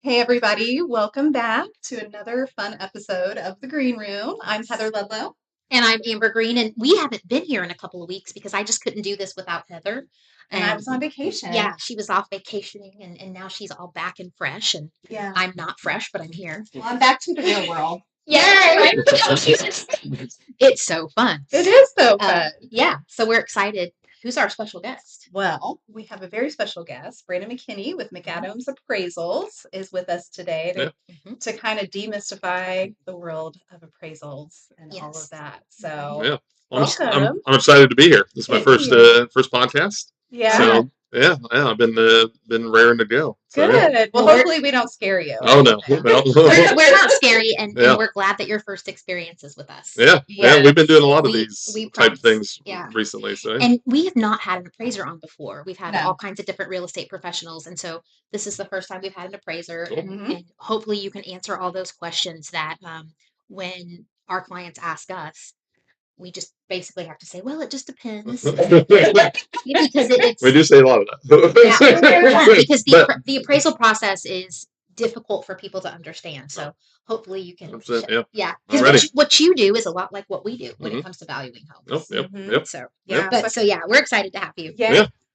Hey, everybody. Welcome back to another fun episode of the Green Room. I'm Heather Ludlow. And I'm Amber Greene, and we haven't been here in a couple of weeks because I just couldn't do this without Heather. And I was on vacation. Yeah, she was off vacationing, and now she's all back and fresh. And Yeah. I'm not fresh, but I'm here. Well, I'm back to the real world. Yay! It's so fun. It is so fun. Yeah, so we're excited. Who's our special guest? Well, we have a very special guest. Brandon McKinney with MacAdams Appraisals is with us today to kind of demystify the world of appraisals and all of that. So, yeah, welcome. I'm excited to be here. This is my Thank first podcast. Yeah. So yeah, I've been raring to go. So, Good. yeah. Well, hopefully we don't scare you. Oh no, we're not scary, and Yeah. we're glad that your first experience is with us. yeah, Yes. we've been doing a lot of these we type of things Yeah. recently. So And we have not had an appraiser on before. We've had No. all kinds of different real estate professionals. And so this is the first time we've had an appraiser. Cool. And hopefully you can answer all those questions that when our clients ask us, we just basically have to say, well, it just depends. Because it's, we do say a lot of that. because the appraisal process is difficult for people to understand. So hopefully you can. 100%, yeah. Because what you do is a lot like what we do when it comes to valuing homes. Yep. So Yeah. we're excited to have you.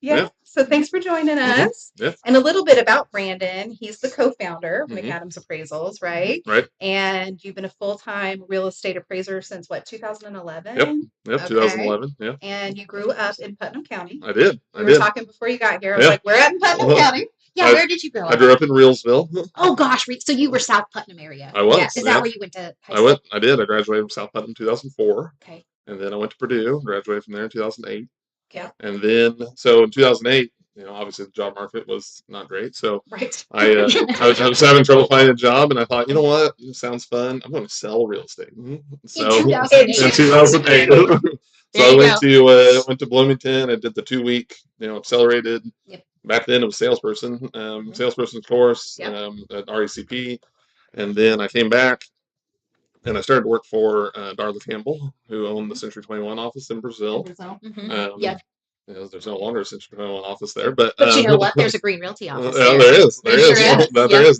Yeah. So thanks for joining us. Yeah. And a little bit about Brandon. He's the co-founder of Mhm. MacAdams Appraisals, right? Right. And you've been a full-time real estate appraiser since what, 2011? Yep. Okay. 2011. Yeah. And you grew up in Putnam County. I did. We were talking before you got here. I was Yeah. like, we're at Putnam County. Yeah, where did you grow up? I grew up in Reelsville. Oh gosh, so you were South Putnam area. I was. Yes. Is that where you went to high school? I did. I graduated from South Putnam in 2004. Okay. And then I went to Purdue, graduated from there in 2008. Yeah. And then, so in 2008, obviously the job market was not great. So Right. I was having trouble finding a job, and I thought, you know what, it sounds fun. I'm going to sell real estate. So In 2008. in 2008, so I went to Bloomington. I did the 2-week, accelerated. Yep. Back then it was salesperson course Yep. At RECP, and then I came back. And I started to work for Darla Campbell, who owned the Century 21 office in Brazil. Yeah. There's no longer a Century 21 office there, but you know what? There's a Greene Realty office. There is. There is.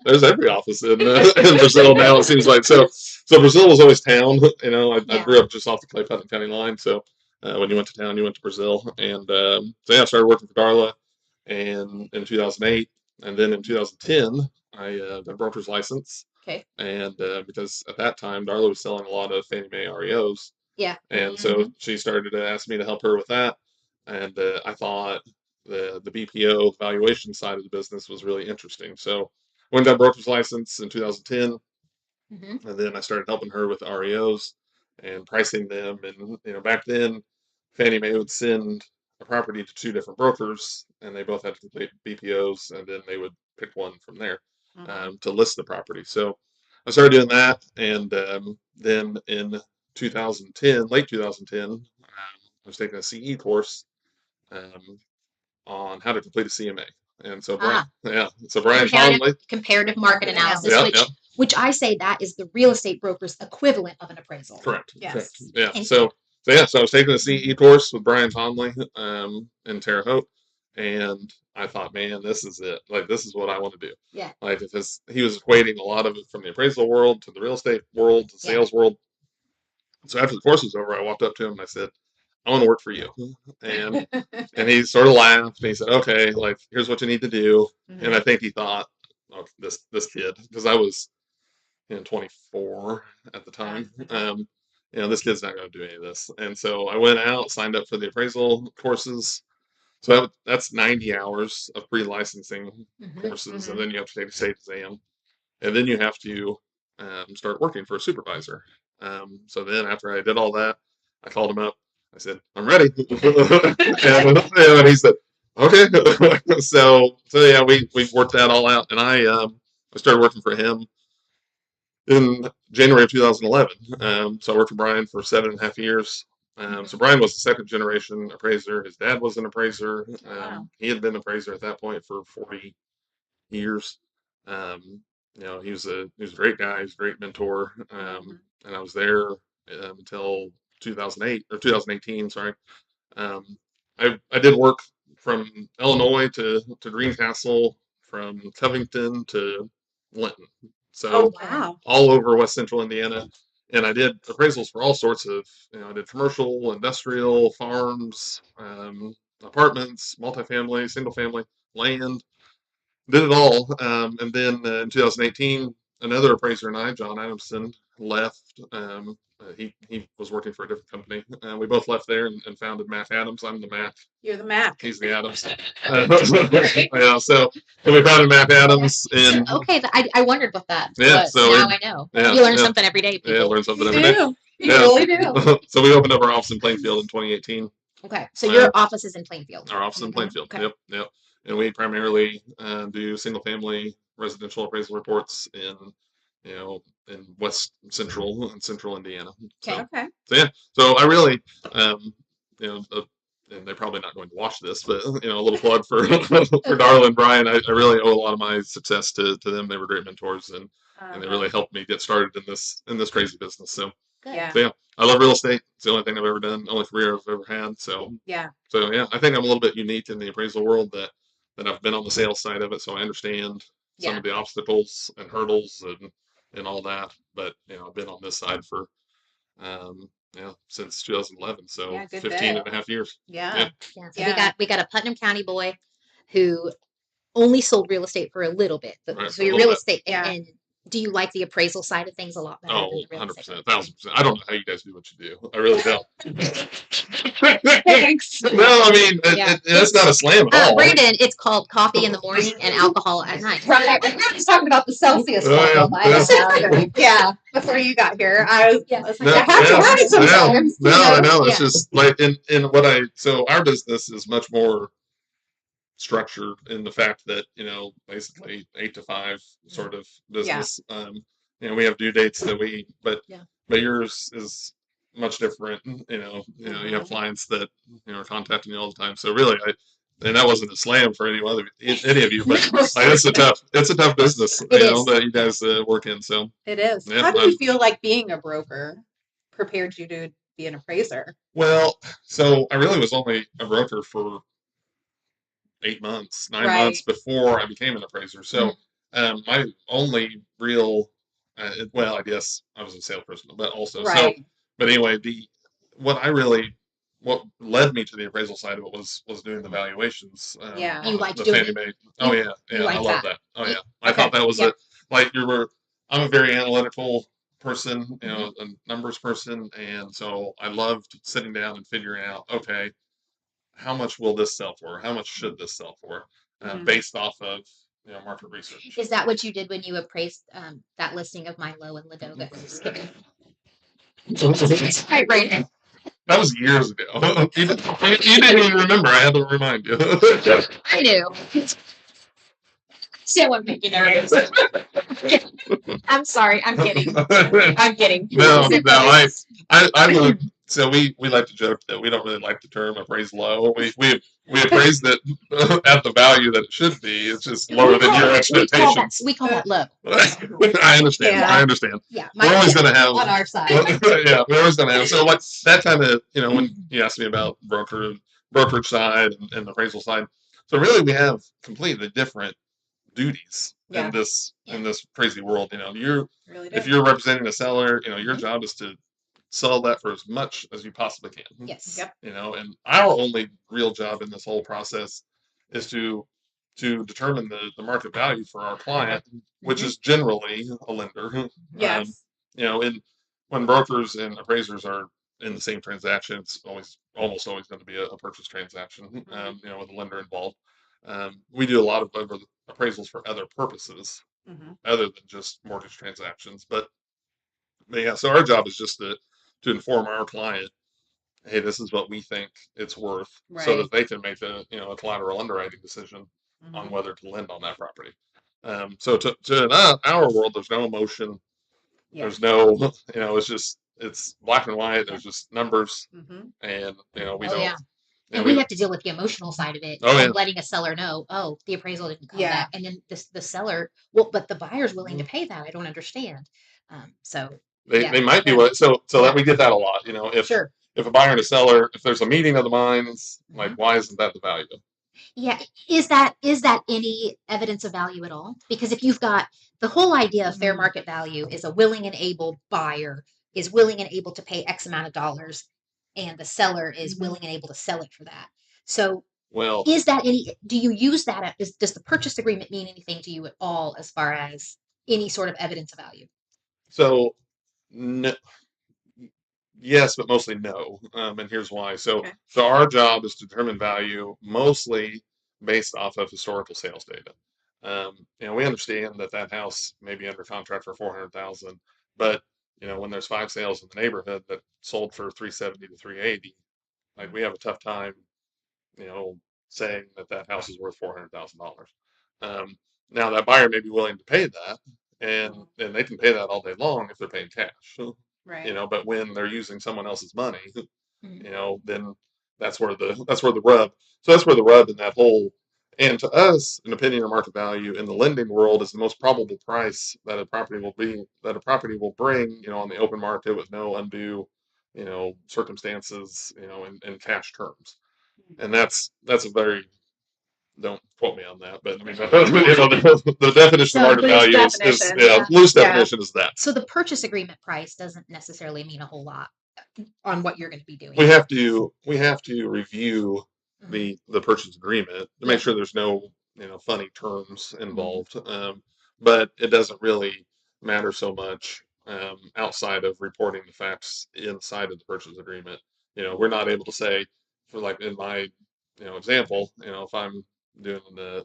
There's every office in Brazil now. It seems like so. Brazil was always town. I grew up just off the Putnam County line. So when you went to town, you went to Brazil, and I started working for Darla, and in 2008, and then in 2010, I got a broker's license. Okay. And because at that time, Darla was selling a lot of Fannie Mae REOs. Yeah. And so she started to ask me to help her with that. And I thought the BPO valuation side of the business was really interesting. So I went and got a broker's license in 2010. And then I started helping her with REOs and pricing them. And, back then, Fannie Mae would send a property to 2 different brokers, and they both had to complete BPOs, and then they would pick one from there. To list the property. So I started doing that, and then in 2010, late 2010, I was taking a CE course on how to complete a CMA. And so, Brian Conley. Comparative market analysis, which I say that is the real estate broker's equivalent of an appraisal. Correct. Yes. Correct. Yeah. So I was taking a CE course with Brian Conley in Terre Haute. And I thought, man, this is it. Like, this is what I want to do. Yeah. Like, because he was equating a lot of it from the appraisal world to the real estate world to sales world. So after the course was over, I walked up to him and I said, I want to work for you. And he sort of laughed and he said, okay, like, here's what you need to do. And I think he thought, oh, this kid, because I was 24 at the time. This kid's not going to do any of this. And so I went out, signed up for the appraisal courses. So that's 90 hours of pre-licensing courses, and then you have to take a state exam, and then you have to start working for a supervisor. So then after I did all that, I called him up. I said, I'm ready. and he said, okay. so yeah, we worked that all out, and I started working for him in January of 2011. So I worked for Brian for 7.5 years. So Brian was a second generation appraiser. His dad was an appraiser. He had been an appraiser at that point for 40 years. He was a great guy. He was a great mentor. And I was there until 2008 or 2018. Sorry. I did work from Illinois to Greencastle from Covington to Linton. So Oh, wow. all over West Central Indiana. And I did appraisals for all sorts of, I did commercial, industrial, farms, apartments, multifamily, single family, land, did it all. And then in 2018, another appraiser and I, John Adamson, left. He was working for a different company. We both left there and founded MacAdams. I'm the Mac. You're the Mac. He's the Adams. Yeah, so we founded MacAdams in. Okay, I wondered what that Yeah, was. so now I know. You learn something every day, people. Yeah, learn something You every day. do. You Yeah. really do. So we opened up our office in Plainfield in 2018. Okay, so your office is in Plainfield. Our office in Plainfield. Okay. Yep. And we primarily do single family residential appraisal reports in West Central and Central Indiana. Okay. So yeah. So I really, and they're probably not going to watch this, but a little plug for Darla and Brian. I really owe a lot of my success to them. They were great mentors, and they really helped me get started in this crazy business. So Yeah. So yeah, I love real estate. It's the only thing I've ever done, only career I've ever had. So Yeah. I think I'm a little bit unique in the appraisal world that I've been on the sales side of it, so I understand some of the obstacles and hurdles and all that. But I've been on this side for since 2011, so 15 and a half years. Yeah. So we got a Putnam County boy who only sold real estate for a little bit. Right, so your real estate Yeah. and do you like the appraisal side of things a lot better? Oh, than the real 100%, estate? 1,000%. I don't know how you guys do what you do. I really don't. Thanks. No, I mean, it's not a slam at all. Brandon, it's called coffee in the morning and alcohol at night. Right. We're just talking about the Celsius Oh, level. Yeah. Before you got here, I was like, No, I have to worry sometimes. No, I know. It's Yeah. just like so our business is much more structured in the fact that, basically 8 to 5 sort of business. We have due dates that but yours is much different. You have clients that, are contacting you all the time. So really, and that wasn't a slam for any of you, but it's a tough business, that you guys work in. So it is. Yeah, How do you feel like being a broker prepared you to be an appraiser? Well, so I really was only a broker for 8 months, 9 months before I became an appraiser. So my only real, I guess I was a salesperson, but also but anyway, what led me to the appraisal side of it was doing the valuations. You liked the doing Fannie Mae. Oh yeah, I love that. Oh yeah, I Okay. thought that was it. Like I'm a very analytical person, a numbers person, and so I loved sitting down and figuring out, okay, how much will this sell for? How much should this sell for? Based off of market research. Is that what you did when you appraised that listing of Milo and Ladoga? Just kidding. Right, Brandon. That was years ago. You didn't even remember. I had to remind you. I knew. So I'm making nervous. I'm sorry. I'm kidding. I'm kidding. No. I would. So we like to joke that we don't really like the term appraised low. We appraised it at the value that it should be. It's just lower than your expectations. We call that low. I understand. Yeah. I understand. Yeah. We're always going to have on our side. Yeah, we're always going to have. So like that kind of when you asked me about brokerage side and the appraisal side. So really we have completely different duties in this crazy world. If you're representing a seller, your job is to sell that for as much as you possibly can. Yes. Yep. And our only real job in this whole process is to determine the market value for our client, which is generally a lender. Yes. And when brokers and appraisers are in the same transaction, it's almost always going to be a purchase transaction. With a lender involved. We do a lot of appraisals for other purposes other than just mortgage transactions. But yeah, so our job is just to inform our client, hey, this is what we think it's worth, so that they can make a collateral underwriting decision on whether to lend on that property. So to our world, there's no emotion. Yeah. There's no, it's black and white. There's just numbers, and we don't. Yeah. And we have to deal with the emotional side of it, letting a seller know, the appraisal didn't come back, and then the seller, but the buyer's willing to pay that. I don't understand. They might be so that we get that a lot. If a buyer and a seller, if there's a meeting of the minds, like why isn't that the value? Yeah, is that any evidence of value at all? Because if you've got the whole idea of fair market value is a willing and able buyer is willing and able to pay X amount of dollars, and the seller is willing and able to sell it for that. So Well, is that any, do you use that, does the purchase agreement mean anything to you at all as far as any sort of evidence of value? so no, yes, but mostly no. And here's why. So, Okay. so our job is to determine value mostly based off of historical sales data. We understand that that house may be under contract for 400,000, but when there's 5 sales in the neighborhood that sold for 370 to 380, like we have a tough time, you know, saying that that house is worth $400,000. Um, Now that buyer may be willing to pay that, and they can pay that all day long if they're paying cash. Right. But when they're using someone else's money, Mhm. then that's where the rub. So that's where the rub in that whole. And to us, an opinion of market value in the lending world is the most probable price that a property will bring, on the open market with no undue, circumstances, in cash terms. And that's a very, don't quote me on that, but I mean, the definition of So market Loose value is definition. yeah, yeah, loose Yeah. definition is that. so the purchase agreement price doesn't necessarily mean a whole lot on what you're going to be doing. We have to review Mhm. the purchase agreement to make Yeah. sure there's no funny terms Mhm. involved. But it doesn't really matter so much outside of reporting the facts inside of the purchase agreement. We're not able to say, for like in my example, if I'm doing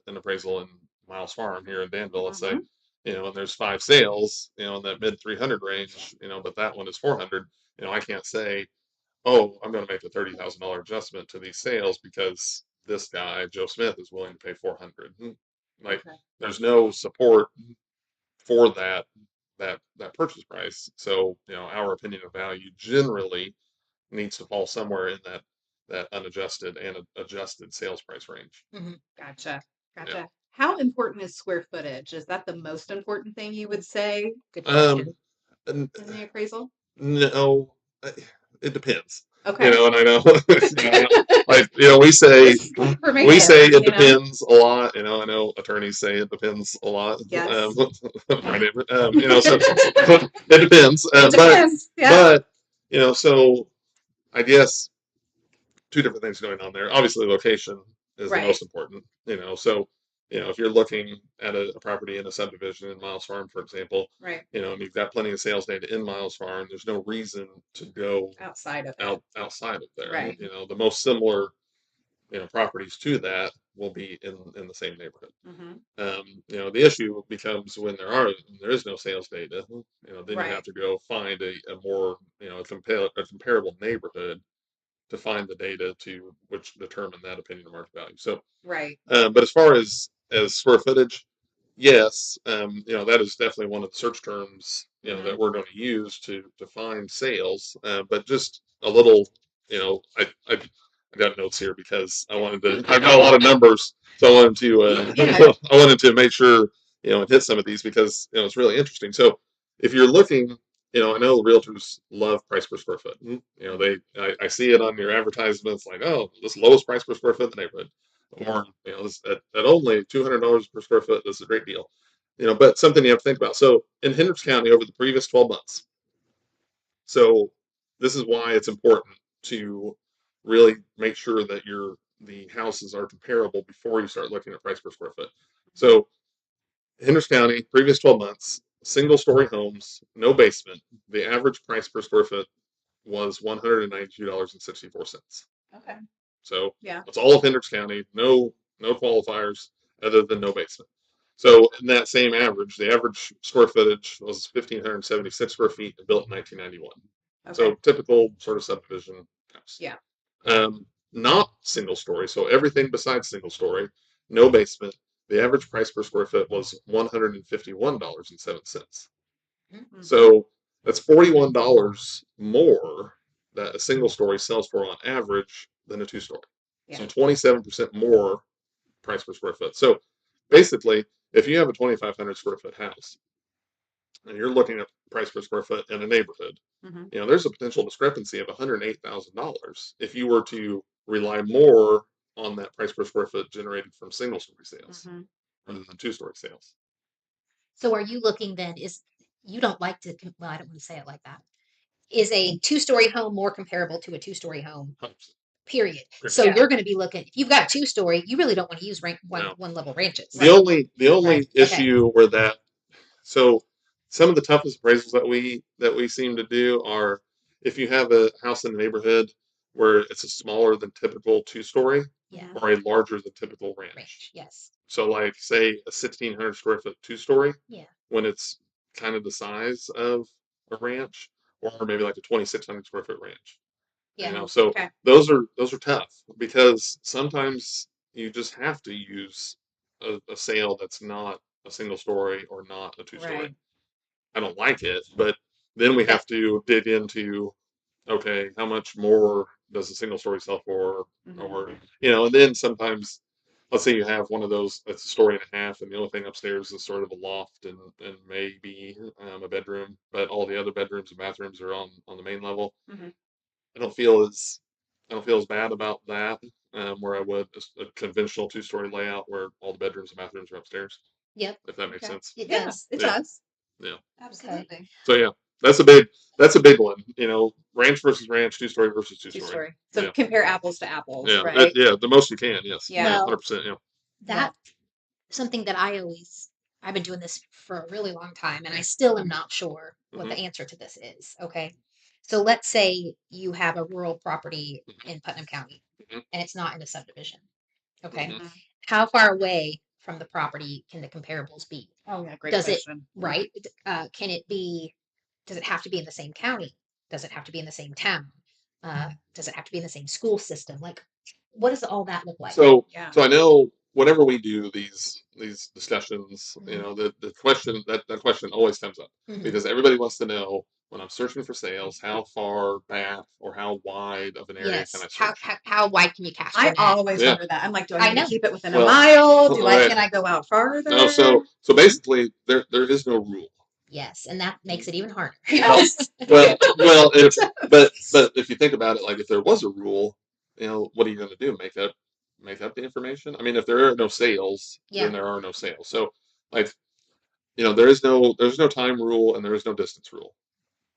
an appraisal in Miles Farm here in Danville, let's say, and there's 5 sales, in that mid 300 range, but that one is 400. I can't say, oh, I'm going to make a $30,000 adjustment to these sales because this guy, Joe Smith, is willing to pay 400. Like, Okay. there's no support for that purchase price. So, our opinion of value generally needs to fall somewhere in that unadjusted and adjusted sales price range. Gotcha. Yeah. Gotcha. How important is square footage? Is that the most important thing you would say Good question. And in the appraisal? no, it depends. Okay. And I know, like we say, This is good information, it depends a lot. I know attorneys say it depends a lot. Yes. Right, so it depends. It depends. Yeah. But so I guess two different things going on there. Obviously, location is the Right. most important. So if you're looking at a property in a subdivision in Miles Farm, for example, Right. and you've got plenty of sales data in Miles Farm, there's no reason to go Outside of it. outside of there. Right. The most similar properties to that will be in the same neighborhood. The issue becomes when there is no sales data. Then you have to go find a more a comparable neighborhood to find the data to which determine that opinion of market value. So, Right. but as far as square footage, yes, that is definitely one of the search terms that we're going to use to find sales. But just a little, I got notes here because I've got a lot of numbers, so I wanted to I wanted to make sure and hit some of these because it's really interesting. So if you're looking, I know realtors love price per square foot. I see it on your advertisements like, oh, this lowest price per square foot in the neighborhood, or this, at only $200 per square foot. This is a great deal. But something you have to think about. So in Hendricks County over the previous 12 months, so this is why it's important to really make sure that the houses are comparable before you start looking at price per square foot. So Hendricks County, previous 12 months, single story homes, no basement. The average price per square foot was $192.64. Okay. So Yeah. that's all of Hendricks County. No qualifiers other than no basement. So in that same average, the average square footage was 1,576 square feet and built in 1991. Okay. So typical sort of subdivision house. Yeah. Not single story. So everything besides single story, no basement. The average price per square foot was $151.07. So that's $41 more that a single story sells for on average than a 2 story. So 27% more price per square foot. So basically, if you have a 2,500 square foot house and you're looking at price per square foot in a neighborhood, there's a potential discrepancy of $108,000 if you were to rely more on that price per square foot generated from single story sales Mhm. rather than 2-story sales. So are you looking then, is, you don't like to, well, I don't want to say it like that. Is a 2-story home more comparable to a 2-story home? 100%. Period. Period. So Yeah. you're going to be looking, if you've got a 2-story, you really don't want to use No. one level ranches. The only Right. issue where that, so some of the toughest appraisals that we seem to do are if you have a house in a neighborhood where it's a smaller than typical 2-story Yeah. or a larger than typical ranch. Yes. So like say a 1,600 square foot 2-story, Yeah. when it's kind of the size of a ranch, or maybe like a 2,600 square foot ranch. Yeah. You know, so Okay. those are tough because sometimes you just have to use a sale that's not a single story or not a 2-story. Right. I don't like it, but then we have to dig into, okay, how much more does a single story sell for, Mhm. or and then sometimes, let's say you have one of those that's a story and a half, and the only thing upstairs is sort of a loft and maybe a bedroom, but all the other bedrooms and bathrooms are on the main level. Mhm. I don't feel as bad about that, where I would a conventional 2-story layout where all the bedrooms and bathrooms are upstairs. Yep. If that makes Okay. sense. It Yeah, does. it Yeah. does. Yeah. Absolutely. So yeah, that's a big one. Ranch versus ranch, 2-story versus 2-story. 2-story. So Yeah. compare apples to apples, Yeah. right? Yeah. The most you can. Yes. Yeah. Yeah. Well, 100%. Yeah. that something that I've been doing this for a really long time, and I still am not sure what the answer to this is. Okay. So let's say you have a rural property in Putnam County Mhm. and it's not in a subdivision. Okay. Mhm. Mhm. How far away from the property can the comparables be? Oh yeah, great Does it, question. right? Can it be, does it have to be in the same county? Does it have to be in the same town? Does it have to be in the same school system? Like, what does all that look like? So Yeah. I know whenever we do these discussions, Mhm. the question that question always comes up Mhm. because everybody wants to know when I'm searching for sales, how far back or how wide of an area can I Yes. search? How wide can you cast I your net? always Yeah. wonder that. I'm like, do I I need to know. keep it within a Well, mile? right. Can I go out farther? No, so basically there is no rule. Yes, and that makes it even harder. Well, but if you think about it, like if there was a rule, what are you going to do? Make up the information? I mean, if there are no sales, Yeah. then there are no sales. So, like, there's no time rule and there is no distance rule.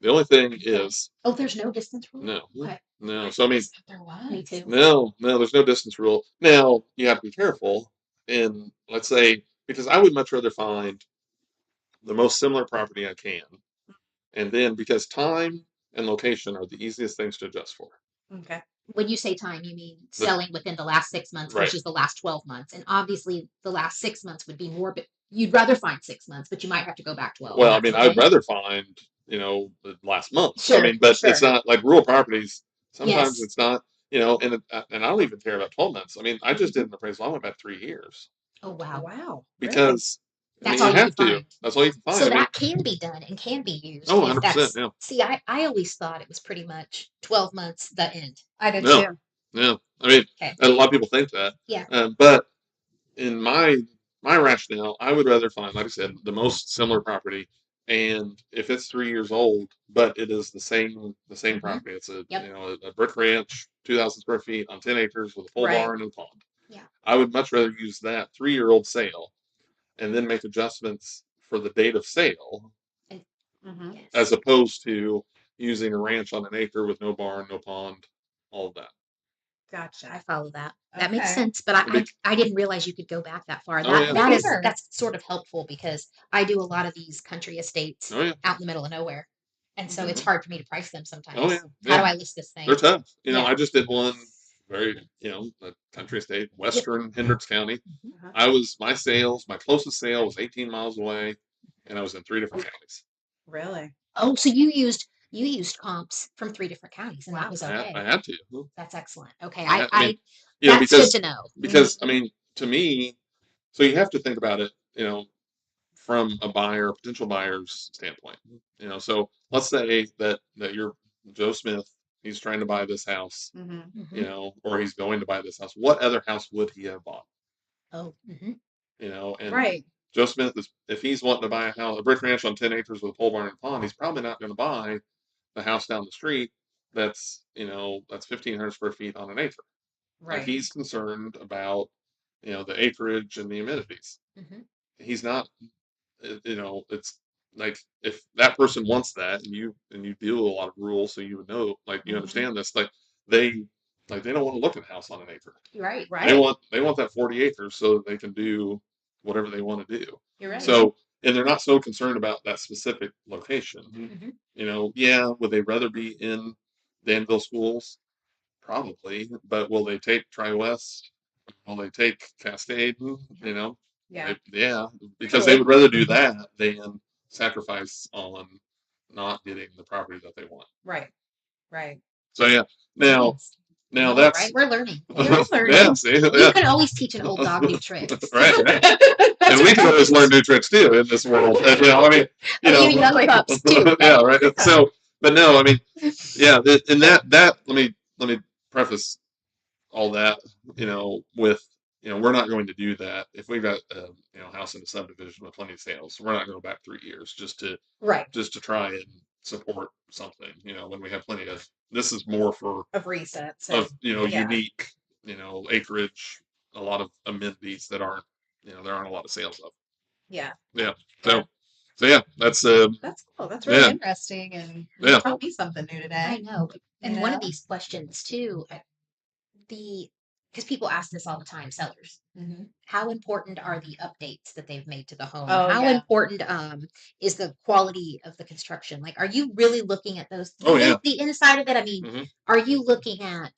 The only thing is Oh, there's no distance rule? no, Okay. no. So I mean, There was. Me too. no, there's no distance rule. Now you have to be careful. And let's say because I would much rather find the most similar property I can. And then because time and location are the easiest things to adjust for. Okay. When you say time, you mean The- selling within the last 6 months Right. versus the last 12 months. And obviously, the last 6 months would be more, but you'd rather find 6 months, but you might have to go back 12. Well, I That's mean, okay. I'd rather find, the last month. I Sure, mean, but sure. it's not like rural properties. Sometimes Yes. it's not, and I don't even care about 12 months. I mean, I just did an appraisal. I went back 3 years Oh, wow. Wow. Really? because, I That's mean, all you you have can to. find. That's all you can find. So I mean, that can be done and can be used. oh, If 100%. that's, Yeah. see, I always thought it was pretty much 12 months, the end. I did No. too. Yeah. I mean, Okay. and a lot of people think that. Yeah. But in my rationale, I would rather find, like I said, the most similar property. And if it's 3 years old, but it is the same Mhm. property, it's a Yep. a brick ranch, 2,000 square feet on 10 acres with a pole Right. barn and a pond. Yeah. I would much rather use that 3-year-old sale and then make adjustments for the date of sale Mhm. Yes. as opposed to using a ranch on an acre with no barn, no pond, all of that. I Gotcha. follow that. That makes Okay. sense, but I didn't realize you could go back that far. Oh, yeah. That is Either. that's sort of helpful because I do a lot of these country estates Oh yeah. out in the middle of nowhere, and so it's Mhm. hard for me to price them sometimes. Oh yeah. How do Yeah. I list this thing? They're tough. Yeah. I just did one very, a country estate, western Hendricks County. Uh-huh. My closest sale was 18 miles away, and I was in 3 different counties. Really? Oh, so you used comps from 3 different counties, and that Wow. was I okay. had to. That's excellent. Okay, I mean, that's good to know. because I mean, to me, so you have to think about it, from a potential buyer's standpoint. So let's say that you're Joe Smith, he's trying to buy this house, Mm-hmm. Mhm. or he's going to buy this house. What other house would he have bought? Oh, mhm. And Right. Joe Smith is if he's wanting to buy a house, a brick ranch on 10 acres with a pole barn and pond, he's probably not going to buy the house down the street that's 1,500 square feet on an acre. Like he's concerned about, the acreage and the amenities. He's not, it's like if that person wants that and you deal with a lot of rules, so you would know, like you understand this, they they don't want to look at a house on an acre. Right. They want that 40 acres so that they can do whatever they want to do. You're right. So, and they're not so concerned about that specific location. Would they rather be in Danville schools? Probably, but will they take Tri-West? Will they take Cascade? Yeah. Because they would rather do that than sacrifice on not getting the property that they want. Right. So now that's right. We're learning. Yeah, see, You can always teach an old dog new tricks. right. And we can always learn new tricks too in this world. You young pups too. Yeah, right. So, but no, and that let me preface all that, with, we're not going to do that if we've got a house in a subdivision with plenty of sales. We're not going to go back 3 years just to try and support something, when we have plenty of. This is more for of resets unique, acreage, a lot of amenities that aren't, there aren't a lot of sales of. Yeah. So yeah, that's cool. That's really interesting, and you taught me something new today. I know. And one of these questions too, because people ask this all the time, sellers. How important are the updates that they've made to the home? How important is the quality of the construction? Like, are you really looking at those? The inside of it. I mean, are you looking at?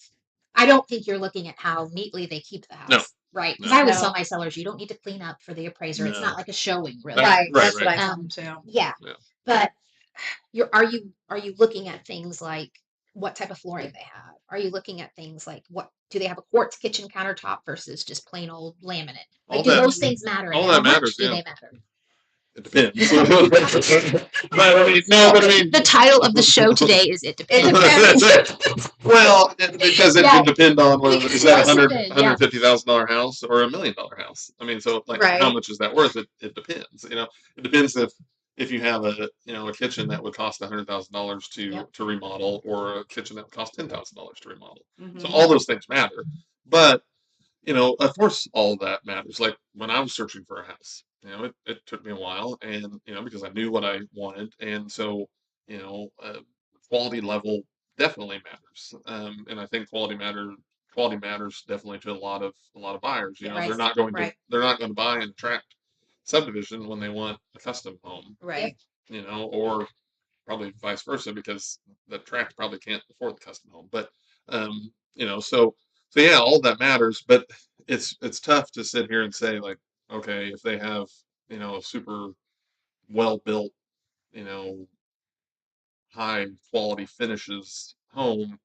I don't think you're looking at how neatly they keep the house. No. Right. Because I always tell my sellers, you don't need to clean up for the appraiser. No. It's not like a showing, really. Right. That's what I tell them too. Yeah. But are you looking at things like what type of flooring they have? Are you looking at things like what do they have a quartz kitchen countertop versus just plain old laminate? Like, do those things matter? All that matters. Do they matter? It depends. The title of the show today is "It Depends." Well, because it can depend on whether is that $150,000 house or $1 million house. I mean, so how much is that worth? It depends. It depends if you have a kitchen that would cost $100,000 to remodel, or a kitchen that would cost $10,000 to remodel. So all those things matter. But of course, all of that matters. Like when I was searching for a house, it took me a while, and because I knew what I wanted, and so quality level definitely matters. And I think quality matters definitely to a lot of buyers. They're not going to buy and tract subdivision when they want a custom home, right? Or probably vice versa, because the tract probably can't afford the custom home. But so yeah, all that matters. But it's tough to sit here and say, like, okay, if they have a super well built, high quality finishes home,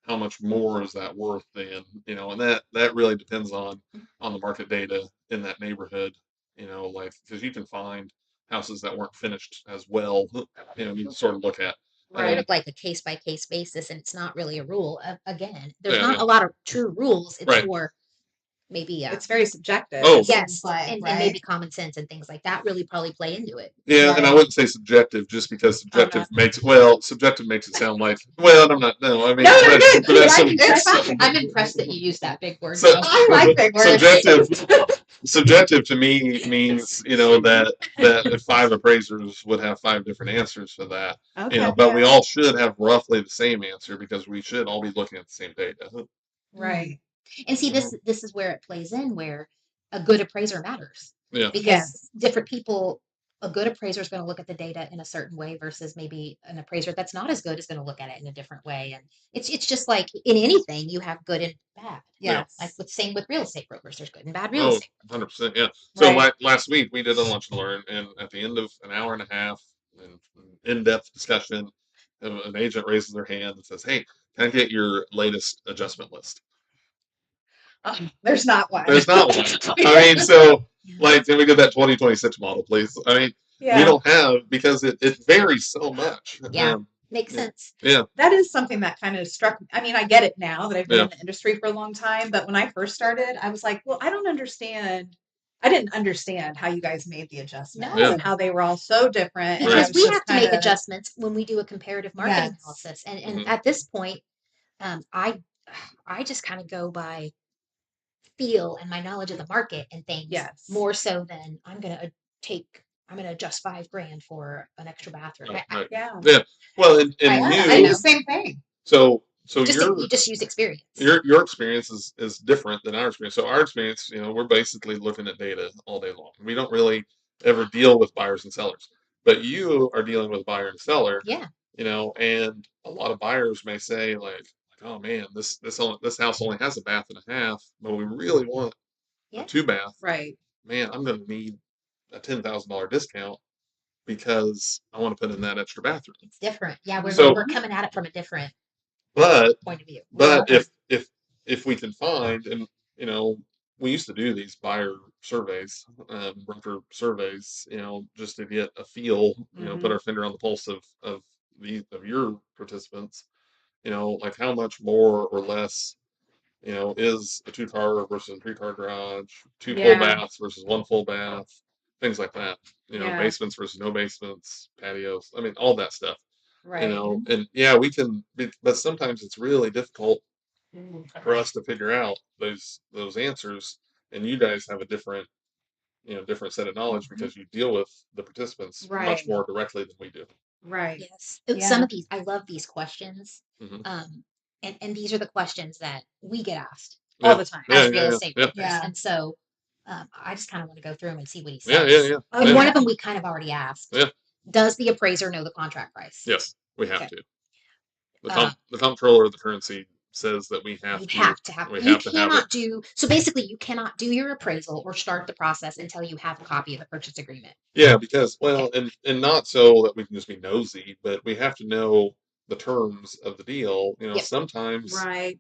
how much more is that worth than, and that really depends on the market data in that neighborhood, because you can find houses that weren't finished as well, you sort of look at. Right, like a case by case basis, and it's not really a rule. Again, there's not a lot of true rules. It's more maybe it's very subjective. Yes, and maybe common sense and things like that really probably play into it. Yeah, and I wouldn't say subjective just because subjective makes it sound like, I'm not. No, I mean, I'm impressed that you use that big word. So, I like big words. Subjective to me means that if 5 appraisers would have 5 different answers for that, but we all should have roughly the same answer, because we should all be looking at the same data. Right. And see, this is where it plays in, where a good appraiser matters. Yeah. Because different people, a good appraiser is going to look at the data in a certain way versus maybe an appraiser that's not as good is going to look at it in a different way. And it's just like in anything, you have good and bad. Yes. Like same with real estate brokers, there's good and bad real estate. 100%. Yeah. So last week we did a lunch and learn, and at the end of an hour and a half in-depth discussion, an agent raises their hand and says, "Hey, can I get your latest adjustment list?" There's not one. There's not one. I mean, so can we get that 2026 model, please? I mean, we don't have, because it varies so much. Yeah, makes sense. Yeah, that is something that kind of struck me. I mean, I get it now that I've been in the industry for a long time, but when I first started, I was like, well, I didn't understand how you guys made the adjustments and how they were all so different. Because we have to make adjustments when we do a comparative marketing analysis, and at this point, I just kind of go by feel and my knowledge of the market and things Yes. more so than I'm going to adjust $5,000 for an extra bathroom. Right. Yeah. Yeah. Well, and I you, do the same thing. so You just use experience. your experience is different than our experience. So our experience, we're basically looking at data all day long. We don't really ever deal with buyers and sellers, but you are dealing with buyer and seller. Yeah. And a lot of buyers may say like, oh man, this house only has a bath and a half, but we really want a 2-bath. Right. Man, I'm going to need a $10,000 discount because I want to put in that extra bathroom. It's different. Yeah, So- we're coming at it from a different But point of view. But if we can find, and we used to do these buyer surveys, broker surveys, just to get a feel, put our finger on the pulse of your participants, like how much more or less, is a 2-car versus a 3-car garage, 2 full Yeah. baths versus 1 full bath, things like that. Yeah. Basements versus no basements, patios. I mean, all that stuff. Right. And yeah, we can, but sometimes it's really difficult for us to figure out those answers. And you guys have a different set of knowledge because you deal with the participants much Right. more directly than we do. Right. Yes. Yeah. Some of these, I love these questions. Mhm. And these are the questions that we get asked Yeah. all the time as Yeah, real estate yeah. brokers. Yeah. And so I just kind of want to go through them and see what he Yeah, says. yeah. And Yeah. one of them we kind of already asked. Yeah. Does the appraiser know the contract price? Yes, we have Okay. to. The comptroller of the currency says that we have You to. have to have. We You have to have cannot it. so basically you cannot do your appraisal or start the process until you have a copy of the purchase agreement. Yeah, because and not so that we can just be nosy, but we have to know the terms of the deal. Yep. Sometimes Right.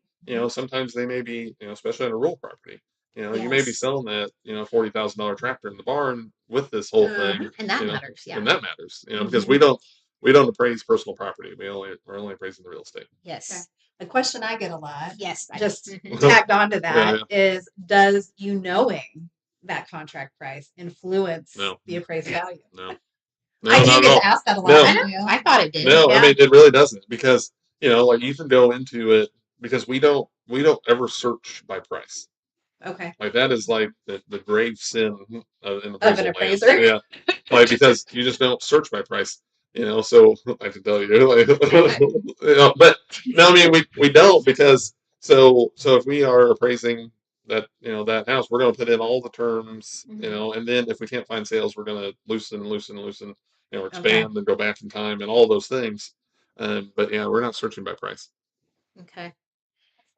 sometimes they may be, especially on a rural property, you may be Yes. selling that, $40,000 tractor in the barn with this whole thing, And that matters. Yeah. and that matters, because we don't appraise personal property. We're only appraising the real estate. Yes. Okay. The question I get a lot, Yes. just Mhm. tagged onto that, Yeah. is does you knowing that contract price influence No. the appraised value? No, I not do at get all. asked that a lot. No. I thought it did. No, Yeah. I mean it really doesn't, because like you can go into it because we don't ever search by price. Okay. Like that is like the grave sin in Of appraisal an land. appraiser? Yeah, like because you just don't search by price. So I can tell you, like, but no, I mean we don't, because so if we are appraising that that house, we're going to put in all the terms, and then if we can't find sales, we're going to loosen, expand and go back in time and all those things. But yeah, we're not searching by price. Okay.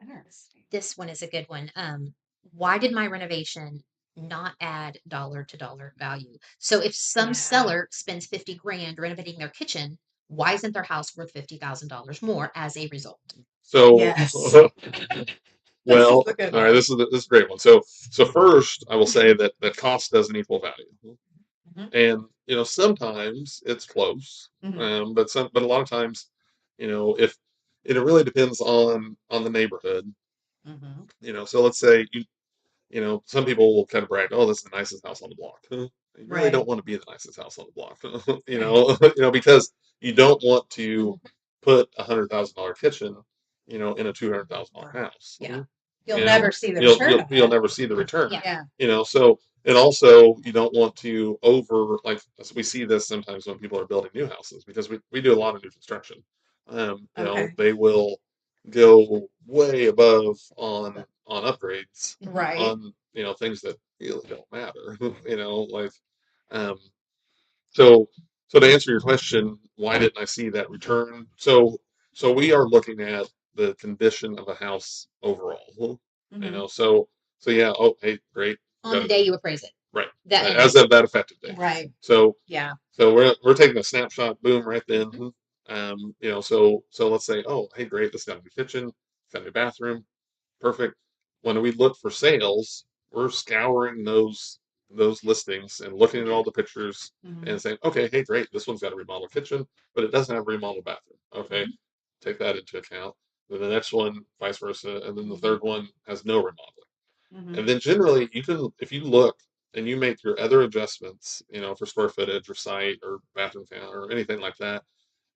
Interesting. This one is a good one. Why did my renovation not add dollar to dollar value? So if some Yeah. seller spends 50 grand renovating their kitchen, why isn't their house worth $50,000 more as a result? So Yes. well, This is a good all right, one. this is a great one. So first, I will say that cost doesn't equal value, and sometimes it's close, Mhm. but a lot of times, if it really depends on the neighborhood. Mhm. So let's say some people will kind of brag, oh, this is the nicest house on the block. Huh? You really Right. don't want to be the nicest house on the block, because you don't want to put $100,000 kitchen, in a $200,000 house. Yeah. You'll You know, never see the return on you'll it. never see the return. Yeah. Yeah. So, and also you don't want to we see this sometimes when people are building new houses, because we do a lot of new construction. Okay. They will go way above on upgrades Right. on things that really don't matter. Like um so to answer your question, why didn't I see that return? So we are looking at the condition of a house overall. Mhm. So yeah, oh hey, great. On the day you appraise it. Right. That As of that effective date. Right. So Yeah. we're taking a snapshot, boom, right then. So let's say, oh hey, great, this got a new kitchen, it's got a new bathroom, perfect. When we look for sales, we're scouring those listings and looking at all the pictures Mhm. and saying, okay, hey, great, this one's got a remodeled kitchen, but it doesn't have a remodeled bathroom. Okay, take that into account. Then the next one, vice versa, and then the third one has no remodeling. And then generally, you can, if you look and you make your other adjustments, for square footage or site or bathroom count or anything like that,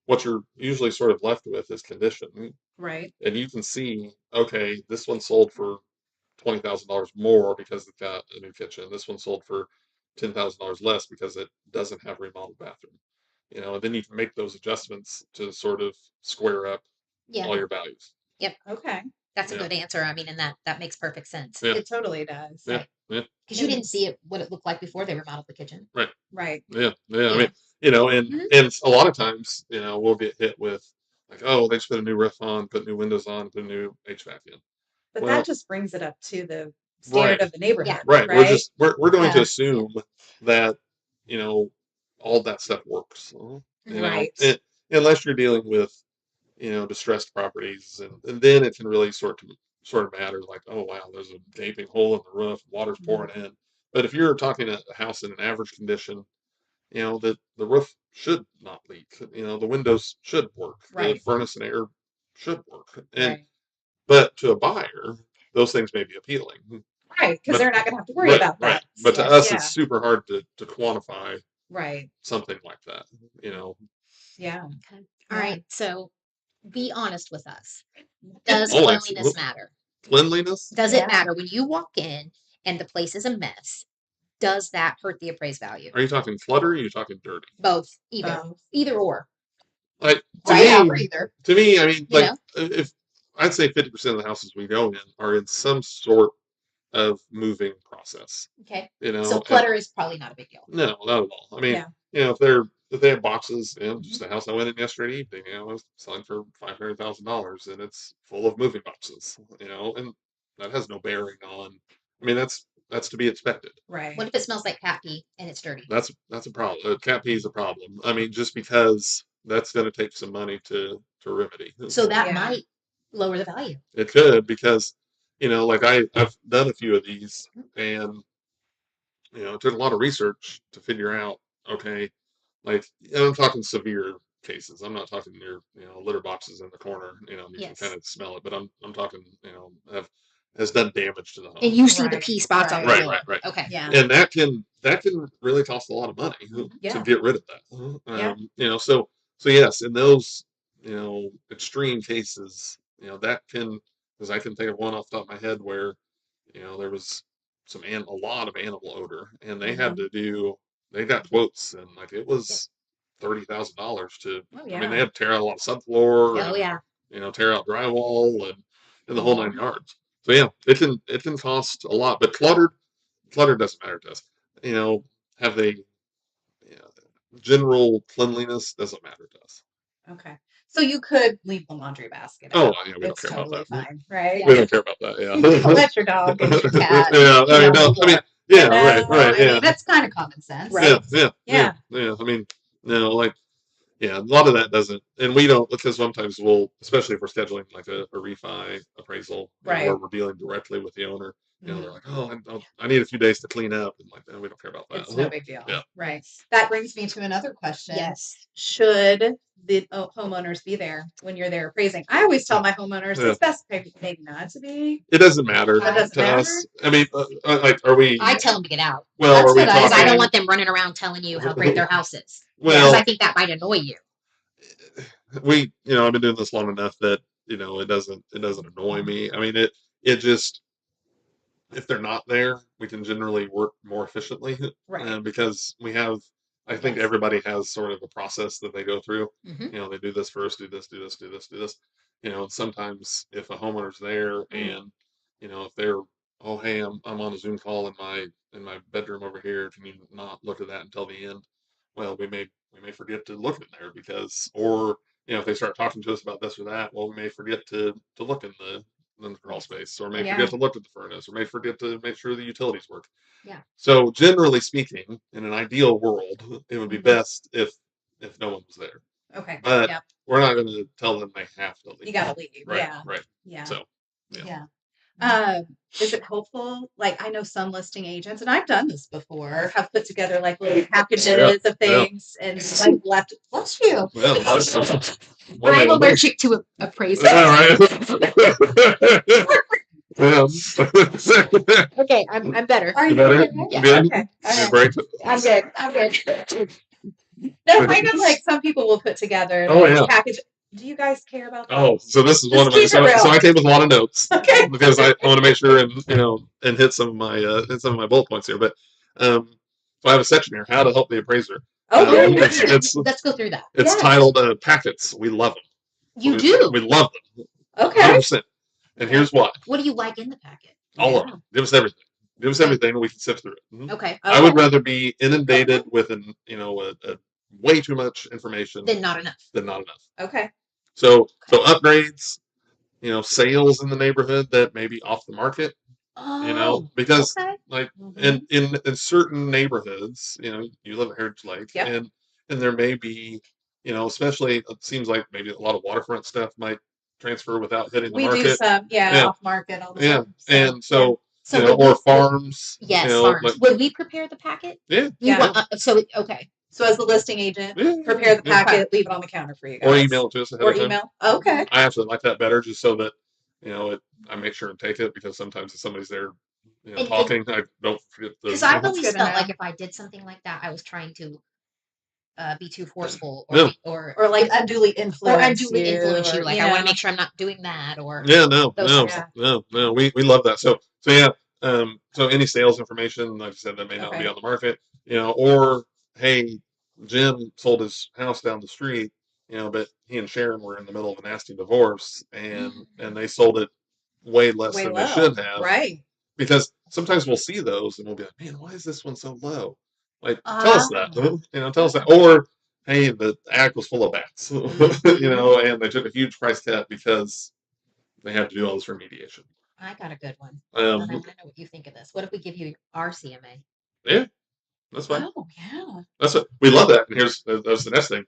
what you're usually sort of left with is condition. Right. And you can see, okay, this one sold for $20,000 more because it's got a new kitchen. This one sold for $10,000 less because it doesn't have a remodeled bathroom. And then you can make those adjustments to sort of square up all your values. Yep. Okay. That's a good answer. I mean, and that makes perfect sense. Yeah. It totally does. Yeah. Right. Yeah. Because you didn't see what it looked like before they remodeled the kitchen. Right. Right. Yeah. Yeah. I mean, and a lot of times, we'll get hit with like, oh, they just put a new roof on, put new windows on, put a new HVAC in. But Well, that just brings it up to the standard of the neighborhood. Right. Right. We're going to assume that, all that stuff works. Right. Unless you're dealing with, distressed properties, and then it can really sort of matter. Like, oh wow, there's a gaping hole in the roof, water's pouring in. But if you're talking a house in an average condition, the roof should not leak. The windows should work. Right. The furnace and air should work. Right. But to a buyer, those things may be appealing. Right, because they're not going to have to worry about that. Right. But to us, it's super hard to quantify something like that. Yeah. Okay. All right. So be honest with us. Does cleanliness matter? Cleanliness? Does it matter when you walk in and the place is a mess? Does that hurt the appraised value? Are you talking clutter or are you talking dirty? Both. Either or. Like to me, I mean, like if I'd say 50% of the houses we go in are in some sort of moving process. Okay. So clutter is probably not a big deal. No, not at all. I mean, if they have boxes, just the house I went in yesterday evening, I was selling for $500,000 and it's full of moving boxes, and that has no bearing on. I mean, that's to be expected. Right. What if it smells like cat pee and it's dirty? That's a problem. Cat pee is a problem. I mean, just because that's going to take some money to remedy. So that might lower the value. It could, because like I've done a few of these, and it took a lot of research to figure out. Okay, like I'm talking severe cases. I'm not talking your litter boxes in the corner. You can kind of smell it, but I'm talking has done damage to the home. And you see the pee spots on the floor. Right. Okay. Yeah. And that can really cost a lot of money to get rid of that. So yes, in those extreme cases, that can, because I can think of one off the top of my head where there was a lot of animal odor, and they had they got quotes, and like it was $30,000 to. I mean, they had to tear out a lot of subfloor. Tear out drywall and the whole 9 yards. So yeah, it can cost a lot, but clutter doesn't matter to us. Have they general cleanliness doesn't matter to us. Okay. So you could leave the laundry basket out. Oh, yeah, we don't It's care totally about that. fine, right? We don't care about that. Yeah. Let your dog and your cat. Right. Yeah. That's kind of common sense, right? Yeah. I mean, a lot of that doesn't, and we don't, because sometimes we'll, especially if we're scheduling like a refi appraisal, where we're dealing directly with the owner. They're like, oh, I need a few days to clean up, and like, we don't care about that. It's no big deal. Yeah. Right. That brings me to another question. Yes. Should the homeowners be there when you're there appraising? I always tell my homeowners it's best maybe not to be. It doesn't matter to us. I mean, like, are we? I tell them to get out. Well, are we talking? Because I don't want them running around telling you how great their house is. Well, because I think that might annoy you. I've been doing this long enough that it doesn't annoy me. I mean, it just, if they're not there, we can generally work more efficiently, right? Because we have, I think everybody has sort of a process that they go through. They do this first, do this. And sometimes if a homeowner's there and if they're, oh hey, I'm on a Zoom call in my bedroom over here, can you not look at that until the end? Well, we may forget to look in there because, or if they start talking to us about this or that, well, we may forget to look in the crawl space, or may forget to look at the furnace, or may forget to make sure the utilities work. Yeah. So generally speaking, in an ideal world, it would be best if no one was there. Okay. But we're not going to tell them they have to leave. You got to leave. Right. Yeah. So. Yeah. Is it helpful? Like, I know some listing agents, and I've done this before, have put together like little packages of things and like left. Bless you. I'm allergic to appraisal. Okay, I'm better. Are you better? Yeah. Good? Okay. I'm good. No, I know like some people will put together package. Do you guys care about that? Oh, so this is one of my. keep it real. So I came with a lot of notes Okay. because I want to make sure and hit some of my bullet points here. But so I have a section here: how to help the appraiser. Okay. Let's go through that. It's titled "Packets." We love them. You do. We love them. Okay. 100%. And here's why. What do you like in the packet? All of them. Give us everything. Give us everything, and we can sift through it. Mhm. Okay. I would rather be inundated with a way too much information Then not enough. Okay. So upgrades, sales in the neighborhood that may be off the market, because like in certain neighborhoods, you live at Heritage Lake, and there may be, especially it seems like maybe a lot of waterfront stuff might transfer without hitting the market. We do some, off market all the time. And so or farms. Yes, farms. Would we prepare the packet? Yeah. Okay. So as the listing agent, prepare the packet, leave it on the counter for you guys. Or email it to us ahead of time. Email. Okay. I actually like that better, just so that I make sure and take it, because sometimes if somebody's there, talking, I don't forget the. Because I've always felt like if I did something like that, I was trying to be too forceful or like unduly influence you. Like I want to make sure I'm not doing that or. No. We love that. So yeah. So any sales information, like I said, that may not be on the market, or hey, Jim sold his house down the street, but he and Sharon were in the middle of a nasty divorce, and they sold it way less than they should have. Right. Because sometimes we'll see those and we'll be like, man, why is this one so low? Like, tell us that. Tell us that. Or, hey, the attic was full of bats, and they took a huge price cut because they have to do all this remediation. I got a good one. And I want to know what you think of this. What if we give you our CMA? Yeah. That's fine. Oh, yeah. That's what we love that. And that's the next thing.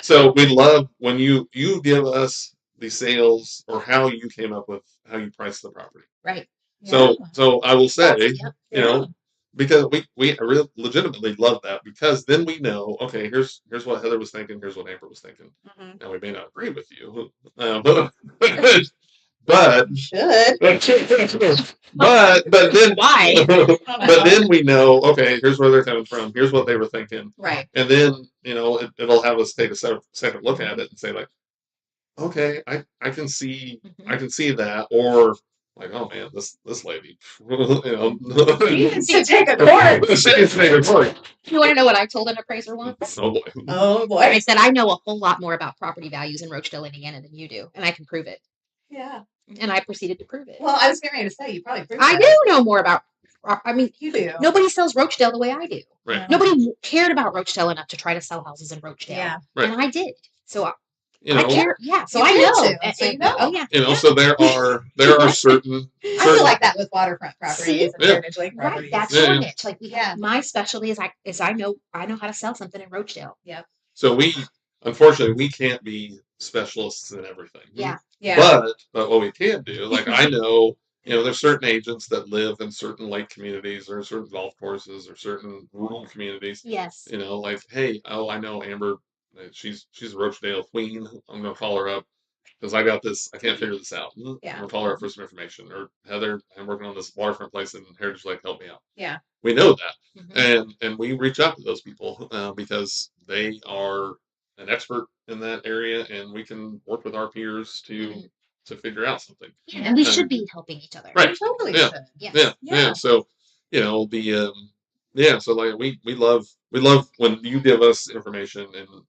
So we love when you give us the sales or how you came up with how you priced the property. Right. So I will say, because we really legitimately love that, because then we know, okay, here's what Heather was thinking, here's what Amber was thinking. Now we may not agree with you, but you should. But then why? But then we know, okay, here's where they're coming from. Here's what they were thinking. Right. And then it'll have us take a second look at it and say like, okay, I can see that, or like, oh man, this lady, You can see take a course. You want to know what I told an appraiser once? Oh boy. I said I know a whole lot more about property values in Roachdale, Indiana than you do, and I can prove it. Yeah. And I proceeded to prove it. Well, I was getting ready to say you probably proved I do know more about. I mean, you do. Nobody sells Roachdale the way I do. Right. Nobody cared about Roachdale enough to try to sell houses in Roachdale. Yeah. Right. And I did. So I care. Yeah. So I know. So you know. Oh yeah. So there are certain. I feel like that with waterfront properties and Heritage Lake properties. Right. That's your niche. Like my specialty is I know how to sell something in Roachdale. Yeah. So unfortunately we can't be specialists in everything. Yeah. Yeah. But what we can do, like I know, there's certain agents that live in certain lake communities or certain golf courses or certain rural communities. Yes. Like, hey, I know Amber, she's a Roachdale queen. I'm gonna call her up because I got this. I can't figure this out. Yeah. I'm gonna call her up for some information. Or Heather, I'm working on this waterfront place in Heritage Lake. Help me out. Yeah. We know that, and we reach out to those people because they are an expert in that area, and we can work with our peers to figure out something. Yeah, and we should be helping each other. Right. We totally yeah. should. Yes. Yeah. So, so like we love when you give us information,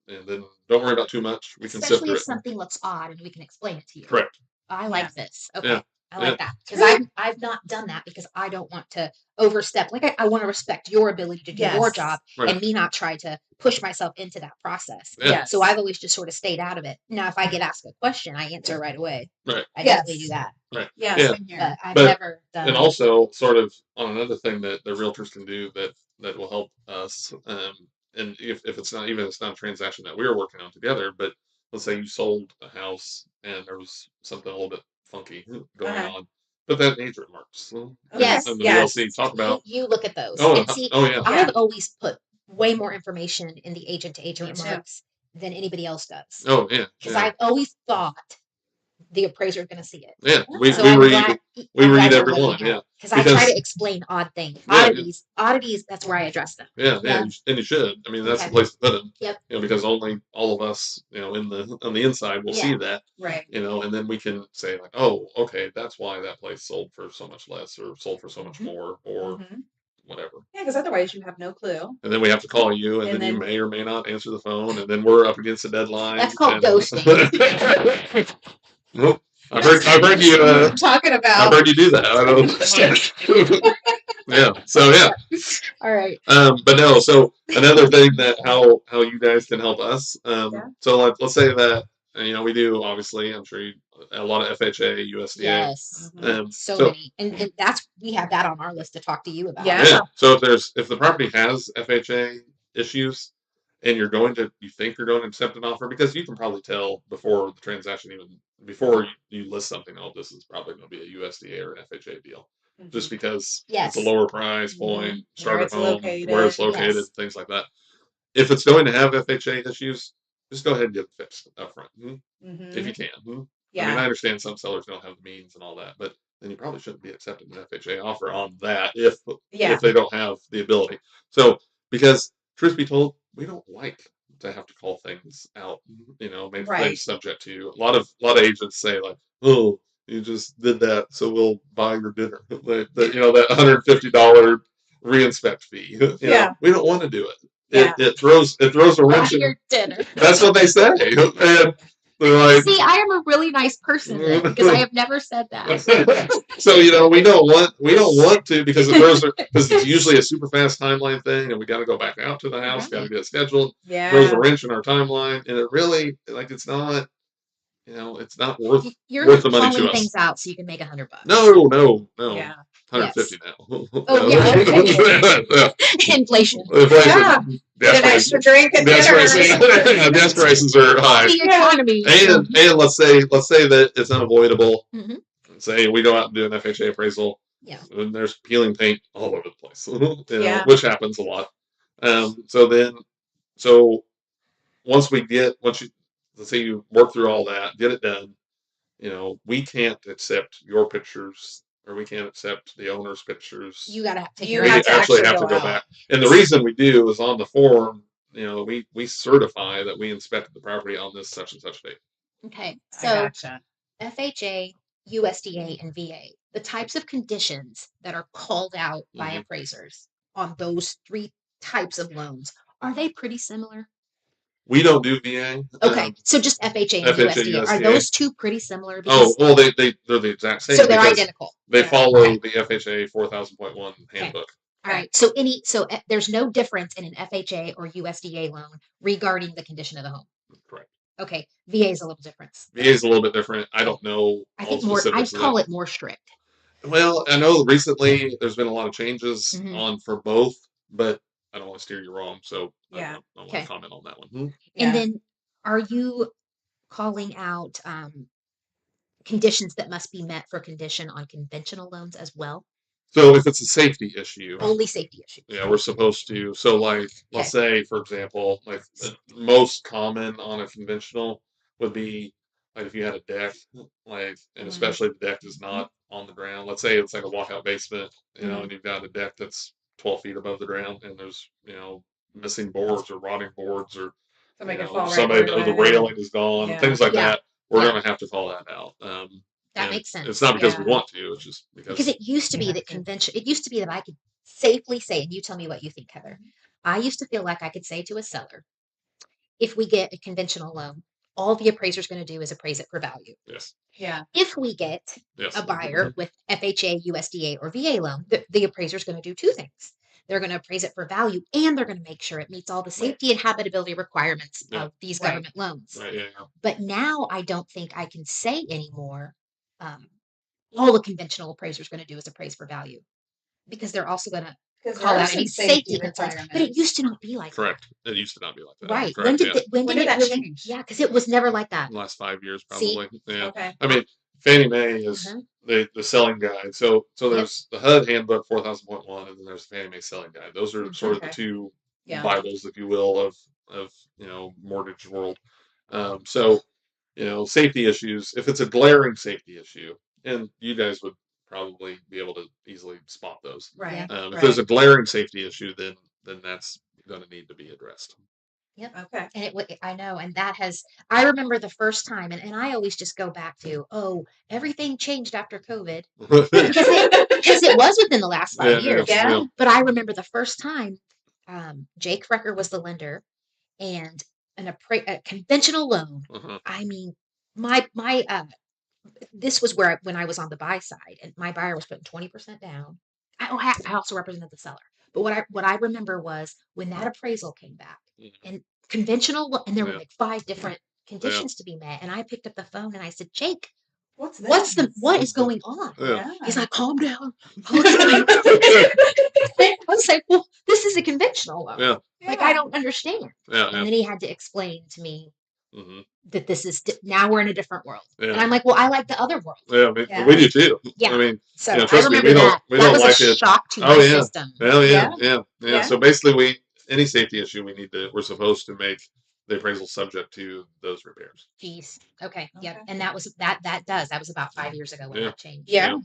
and then don't worry about too much. We can especially sift if something looks odd and we can explain it to you. Correct. I like this. Okay. Yeah. I like that because I've not done that because I don't want to overstep. Like I want to respect your ability to do your job and me not try to push myself into that process. Yeah. So I've always just sort of stayed out of it. Now, if I get asked a question, I answer right away. Right. I definitely do that. Right. Yeah. But I've never done. And also, sort of on another thing that the realtors can do that will help us, and if it's not a transaction that we were working on together, but let's say you sold a house and there was something a little bit funky going on. Put that in agent marks. Yes. And the VLC talk about. You look at those. Oh, and see, yeah. I've always put way more information in the agent to agent marks than anybody else does. Oh yeah. Because I've always thought the appraiser is going to see it. Yeah. We I'm glad read you're every letting one. me know, Yeah. because I try to explain odd things, Yeah, oddities. That's where I address them. Yeah, Yeah. and you should. I mean, that's Okay. the place to put them. Yep. Because only all of us, on the inside will see that. Right. And then we can say like, oh, okay, that's why that place sold for so much less or sold for so much more or whatever. Yeah, because otherwise you have no clue. And then we have to call you, and then you may or may not answer the phone, and then we're up against the deadline. That's called ghosting. Nope. I've heard you. I'm talking about. I've heard you do that. I don't understand. Yeah. So yeah. All right. But no. So another thing that how you guys can help us. So let's say that we do obviously. I'm sure a lot of FHA, USDA. Yes. So many, and we have that on our list to talk to you about. Yeah. So if the property has FHA issues, and you think you're going to accept an offer, because you can probably tell before the transaction, even before you list something, oh, this is probably going to be a USDA or an FHA deal, just because it's a lower price point, starter home, where it's located, things like that. If it's going to have FHA issues, just go ahead and get it fixed up front, if you can. Yeah. I mean, I understand some sellers don't have the means and all that, but then you probably shouldn't be accepting an FHA offer on that if they don't have the ability. So, because truth be told, we don't like to have to call things out, make things subject to. A lot of agents say like, oh, you just did that, so we'll buy your dinner. That $150 reinspect fee. We don't want to do it. It throws a wrench in your dinner. That's what they say. And they're like, see, I am a really nice person then, because I have never said that. So we don't want to, because it's usually a super fast timeline thing, and we got to go back out to the house, got to get it scheduled. Throws a wrench in our timeline, and it really it's not. It's not worth the money to us. You're calling things out so you can make $100. No. Yeah. 150 now. Oh yeah. Inflation. Yeah. Get an extra drink at dinner. Gas prices are high. The economy. And let's say that it's unavoidable. Say we go out and do an FHA appraisal. Yeah. And there's peeling paint all over the place. Which happens a lot. So once you, let's say you work through all that, get it done, we can't accept your pictures, or we can't accept the owner's pictures. You gotta take we actually have to go back. And the reason we do is on the form, we certify that we inspected the property on this such and such date. Okay. So FHA, USDA, and VA, the types of conditions that are called out by appraisers on those three types of loans, are they pretty similar? We don't do VA. Okay, so just FHA and USDA. Are those two pretty similar? They're the exact same. So they're identical. They follow the FHA 4000.1 handbook. All right. So there's no difference in an FHA or USDA loan regarding the condition of the home. Correct. Okay. VA is a little different. VA is a little bit different. I don't know. I think I'd call it more strict. Well, I know recently there's been a lot of changes for both, but I don't want to steer you wrong, so I don't want to comment on that one. And then, are you calling out conditions that must be met for condition on conventional loans as well? So if it's a safety issue, only safety issue. Yeah, we're supposed to. So let's say, for example, the most common on a conventional would be if you had a deck, and especially the deck is not on the ground. Let's say it's like a walkout basement, and you've got a deck that's 12 feet above the ground, and there's missing boards or rotting boards, or the railing is gone, things like that. We're going to have to call that out. That makes sense. It's not because we want to; it's just because it used to be that convention. It used to be that I could safely say, and you tell me what you think, Heather. I used to feel like I could say to a seller, if we get a conventional loan, all the appraiser is going to do is appraise it for value. Yes. Yeah. If we get a buyer with FHA, USDA, or VA loan, the appraiser is going to do two things. They're going to appraise it for value, and they're going to make sure it meets all the safety and habitability requirements of these government loans. Right. Yeah. But now I don't think I can say anymore. All the conventional appraiser is going to do is appraise for value, because they're also going to call out any safety concerns. But it used to not be like Correct. That. It used to not be like that. Right. Correct, when did that change? Yeah, because it was never like that. In the last 5 years, probably. See? Yeah. Okay. I mean, Fannie Mae is the selling guide. So there's the HUD handbook 4000.1, and then there's the Fannie Mae selling guide. Those are sort of the two Bibles, if you will, of mortgage world. So safety issues. If it's a glaring safety issue, and you guys would probably be able to easily spot those. Right. If there's a glaring safety issue, then that's going to need to be addressed. Yep. Okay. And I know, and I remember the first time, and I always just go back to, everything changed after COVID. because it was within the last 5 years. Yeah. But I remember the first time, Jake Frecker was the lender, and a conventional loan. I mean, this was when I was on the buy side, and my buyer was putting 20% down. I also represented the seller. But what I remember was when that appraisal came back, and conventional, and there were like 5 different conditions to be met, and I picked up the phone and I said, Jake, what is going on? He's like, calm down. I was like, well, this is a conventional loan. Like, I don't understand. And then he had to explain to me that this is now we're in a different world. And I'm like, well, I like the other world. We do too. Yeah. I mean, so trust I remember me, that. We don't was like a it. shock to my system. Yeah. So basically, any safety issue we're supposed to make the appraisal subject to those repairs. Jeez. Okay. Yep. And that was about 5 years ago when that changed. Yeah.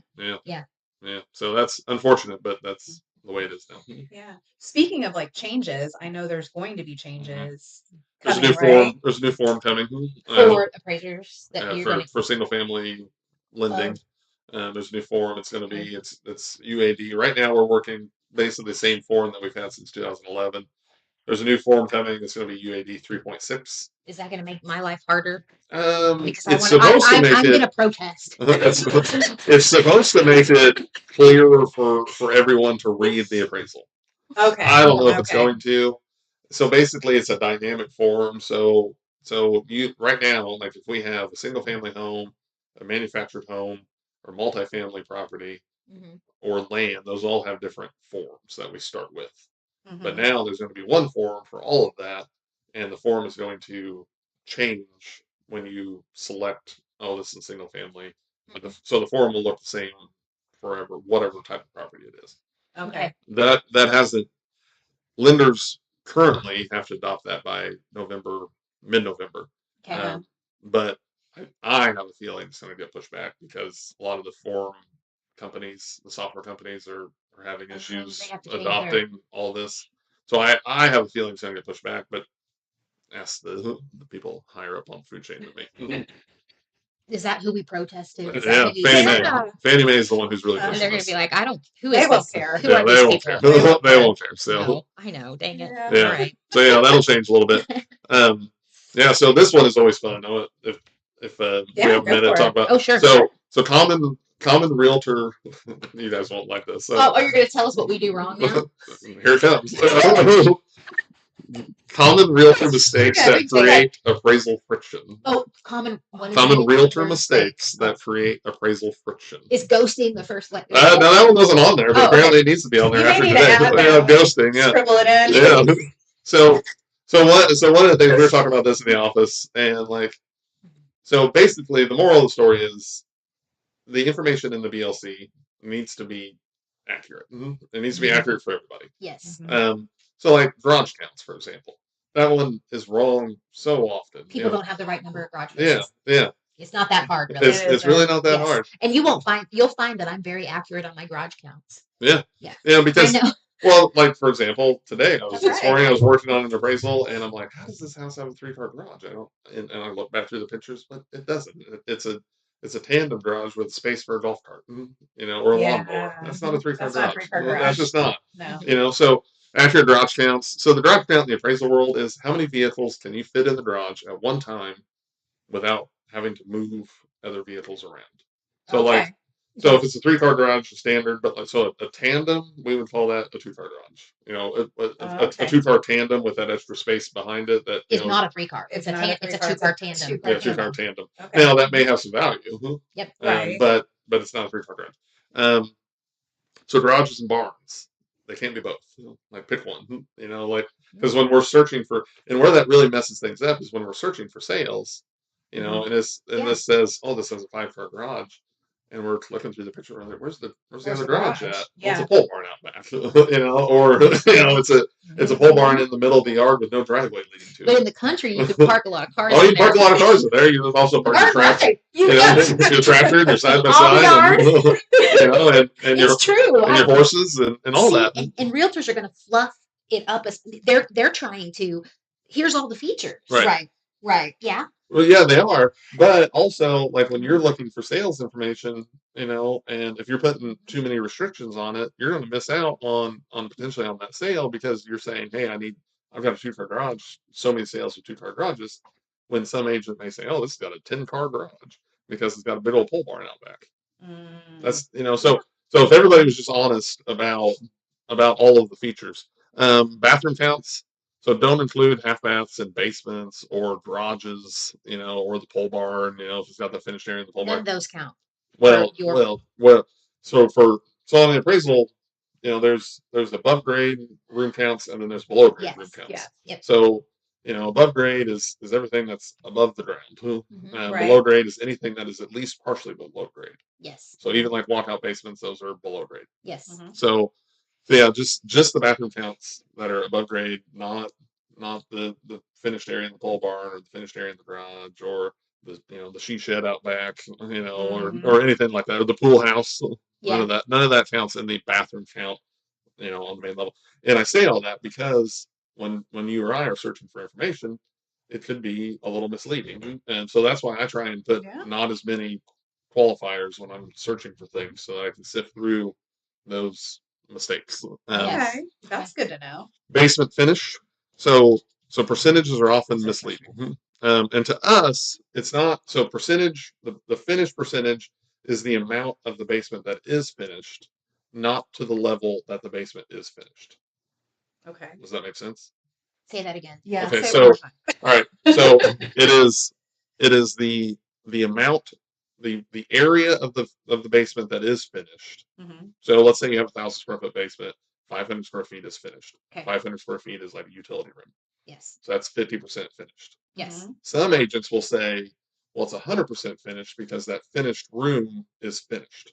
So that's unfortunate, but that's the way it is now. Yeah. Speaking of like changes, I know there's going to be changes. There's a new form. There's a new form coming for appraisers for single family lending. There's a new form. It's going to be it's UAD. Right now we're working basically the same form that we've had since 2011. There's a new form coming. It's going to be UAD 3.6. Is that going to make my life harder? Because I'm going to protest. It's supposed to make it clearer for everyone to read the appraisal. Okay. I don't know if it's going to. So basically, it's a dynamic form. So you right now, like if we have a single family home, a manufactured home, or multifamily property, or land, those all have different forms that we start with. But now there's going to be one form for all of that, and the form is going to change when you select, this is a single family. So the form will look the same forever, whatever type of property it is. Okay. That hasn't. Lenders currently have to adopt that by mid-November. Okay. But I have a feeling it's going to get pushed back because a lot of the form companies, the software companies, are having issues adopting all this. So I have a feeling it's going to get pushed back, but ask the people higher up on the food chain than me. Is that who we protest to? Fannie Mae. Fannie Mae is the one who's really pushing and they're going to be like, they won't care. Who are they these won't people? care. They won't care. So no, I know. Dang it. Yeah. All right. So that'll change a little bit. So this one is always fun. If we have a minute to talk about. Oh, sure. So common realtor. You guys won't like this. So. You're going to tell us what we do wrong now? Here it comes. Common realtor mistakes that create appraisal friction. Common realtor mistakes that create appraisal friction. Is ghosting the first? No, that one wasn't on there, but apparently it needs to be on there after today. Ghosting, Scribble it in. Yeah. So one of the things we were talking about this in the office, and so basically the moral of the story is the information in the BLC needs to be accurate. It needs to be accurate for everybody. Yes. So like garage counts, for example, that one is wrong so often. People don't have the right number of garages. Yeah. It's not that hard, really. It's really not that hard. And you'll find that I'm very accurate on my garage counts. Yeah. Because like for example, today this morning I was working on an appraisal, and I'm like, how does this house have a 3-car garage? And I look back through the pictures, but it doesn't. It's a tandem garage with space for a golf cart, or a lawnmower. That's not a 3-car garage. That's just not. No. So accurate garage counts. So the garage count in the appraisal world is how many vehicles can you fit in the garage at one time without having to move other vehicles around. So so if it's a 3-car garage, standard, but a tandem, we would call that a 2-car garage. A 2-car tandem with that extra space behind it that is not a 3-car. It's a 2-car tandem. Yeah, 2-car tandem. Okay. Now that may have some value. Yep. But it's not a 3-car garage. So garages and barns, they can't be both. Pick one. Because when we're searching for, and where that really messes things up is when we're searching for sales. And this says, this has a 5-car garage. And we're looking through the picture, and we're like, where's the other garage at? Yeah. It's a pole barn out back, or it's a pole barn in the middle of the yard with no driveway leading to it. But in the country, you can park a lot of cars. You can park a lot of cars in there. You can also park your tractor. Your tractor, your side by side. and your It's true. and your horses and all that. And realtors are going to fluff it up as they're trying to. Here's all the features. Right. Yeah. Well, yeah, they are. But also, like when you're looking for sales information, and if you're putting too many restrictions on it, you're going to miss out on potentially on that sale because you're saying, hey, I've got a 2-car garage, so many sales with 2-car garages. When some agent may say, oh, this has got a 10-car garage because it's got a big old pole barn out back. That's so if everybody was just honest about all of the features, bathroom counts. So don't include half baths and basements or garages, or the pole barn, if it's got the finished area in the pole None barn. of those count. Well. So on the appraisal, there's above grade room counts and then there's below grade room counts. Yeah. Yep. So above grade is everything that's above the ground. Below grade is anything that is at least partially below grade. Yes. So even like walkout basements, those are below grade. Yes. So yeah, just the bathroom counts that are above grade, not the finished area in the pole barn or the finished area in the garage or the she shed out back, or anything like that, or the pool house. None of that counts in the bathroom count, on the main level. And I say all that because when you or I are searching for information, it could be a little misleading, and so that's why I try and put not as many qualifiers when I'm searching for things, so that I can sift through those mistakes. Okay, that's good to know. Basement finish. So percentages are often misleading. And to us, it's not. So percentage, the finished percentage is the amount of the basement that is finished, not to the level that the basement is finished. Okay. Does that make sense? Say that again. Yeah. Okay. So all right. So it is the amount, the area of the basement that is finished. So let's say you have a 1,000 square foot basement, 500 square feet is finished. 500 square feet is like a utility room. Yes. So that's 50% finished. Yes. Some agents will say, well, it's 100% finished because that finished room is finished.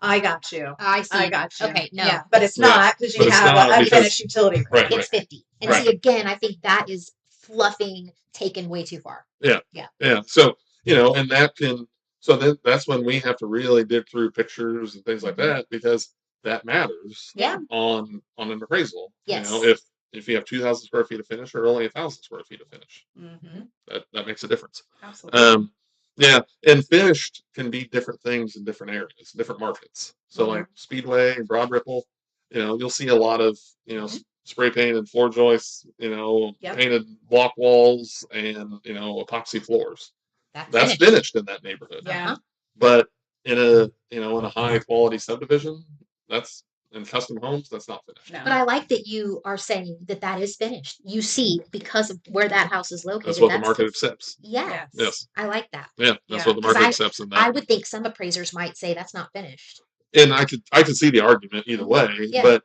I got you. I see. I got you. Okay, no. Yeah, but it's not because you have an unfinished utility room. Right. It's 50. And see, again, I think that is fluffing taken way too far. Yeah. So, and that can, so that's when we have to really dig through pictures and things like that, because that matters on an appraisal. Yes. If you have 2,000 square feet of finish or only 1,000 square feet of finish, that makes a difference. Absolutely. Yeah, and finished can be different things in different areas, different markets. So like Speedway and Broad Ripple, you'll see a lot of spray painted floor joists, painted block walls and epoxy floors. That's finished in that neighborhood. Yeah. But in a high quality subdivision, in custom homes, that's not finished. No. But I like that you are saying that is finished. You see, because of where that house is located. That's what the market accepts. Yeah. Yes. I like that. Yeah, that's what the market accepts in that. I would think some appraisers might say that's not finished. And I could see the argument either way. But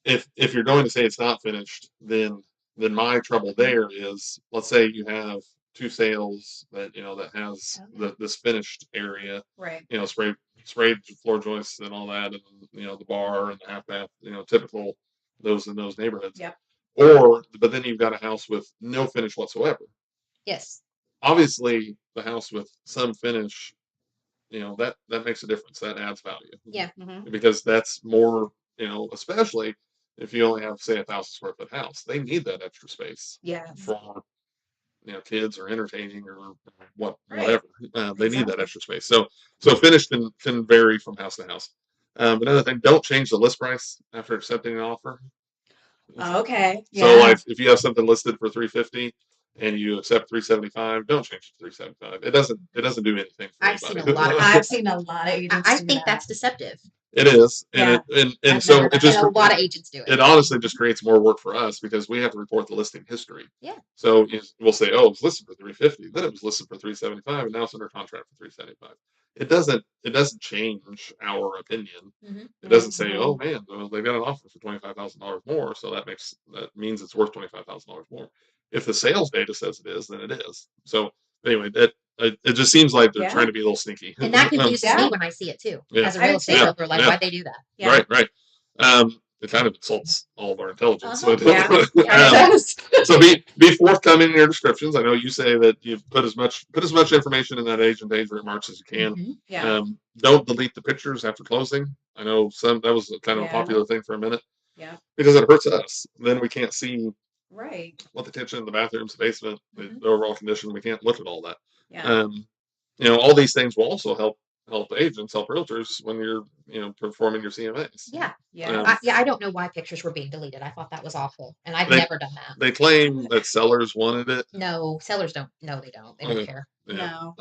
if you're going to say it's not finished, then my trouble there is, let's say you have 2 sales that that has this finished area, right? Sprayed floor joists and all that, and the bar and the half bath, typical those in those neighborhoods. Yep. But then you've got a house with no finish whatsoever. Yes. Obviously, the house with some finish, that makes a difference. That adds value. Yeah. Because that's more, especially if you only have, say, 1,000 square foot house, they need that extra space. Yeah. For kids or entertaining or whatever. They need that extra space. So finish can vary from house to house. Another thing, don't change the list price after accepting an offer. Okay. So like if you have something listed for $350 and you accept $375, don't change it to $375. It doesn't do anything for anybody. I've seen a lot of agents. I think that's deceptive. It is, and so it just a lot of agents do it. It honestly just creates more work for us because we have to report the listing history. Yeah. So we'll say, oh, it was listed for $350, then it was listed for $375, and now it's under contract for $375. It doesn't change our opinion. It doesn't say, oh man, they've got an offer for $25,000 more, so that means it's worth $25,000 more. If the sales data says it is, then it is. So anyway, it just seems like they're trying to be a little sneaky. And that confuses me when I see it too. As a real estate broker, like why'd they do that? Yeah. Right. it kind of insults all of our intelligence. Yeah, it does. So be forthcoming in your descriptions. I know you say that you put as much information in that agent remarks as you can. Yeah. Don't delete the pictures after closing. I know that was kind of a popular thing for a minute. Yeah. Because it hurts us. Then we can't see right what the kitchen, the bathrooms, the basement, the overall condition. We can't look at all that. Yeah. All these things will also help agents, help realtors when you're, performing your CMAs. Yeah. Yeah. I don't know why pictures were being deleted. I thought that was awful, and I've never done that. They claim that sellers wanted it. No, sellers don't. No, they don't. They don't care. No.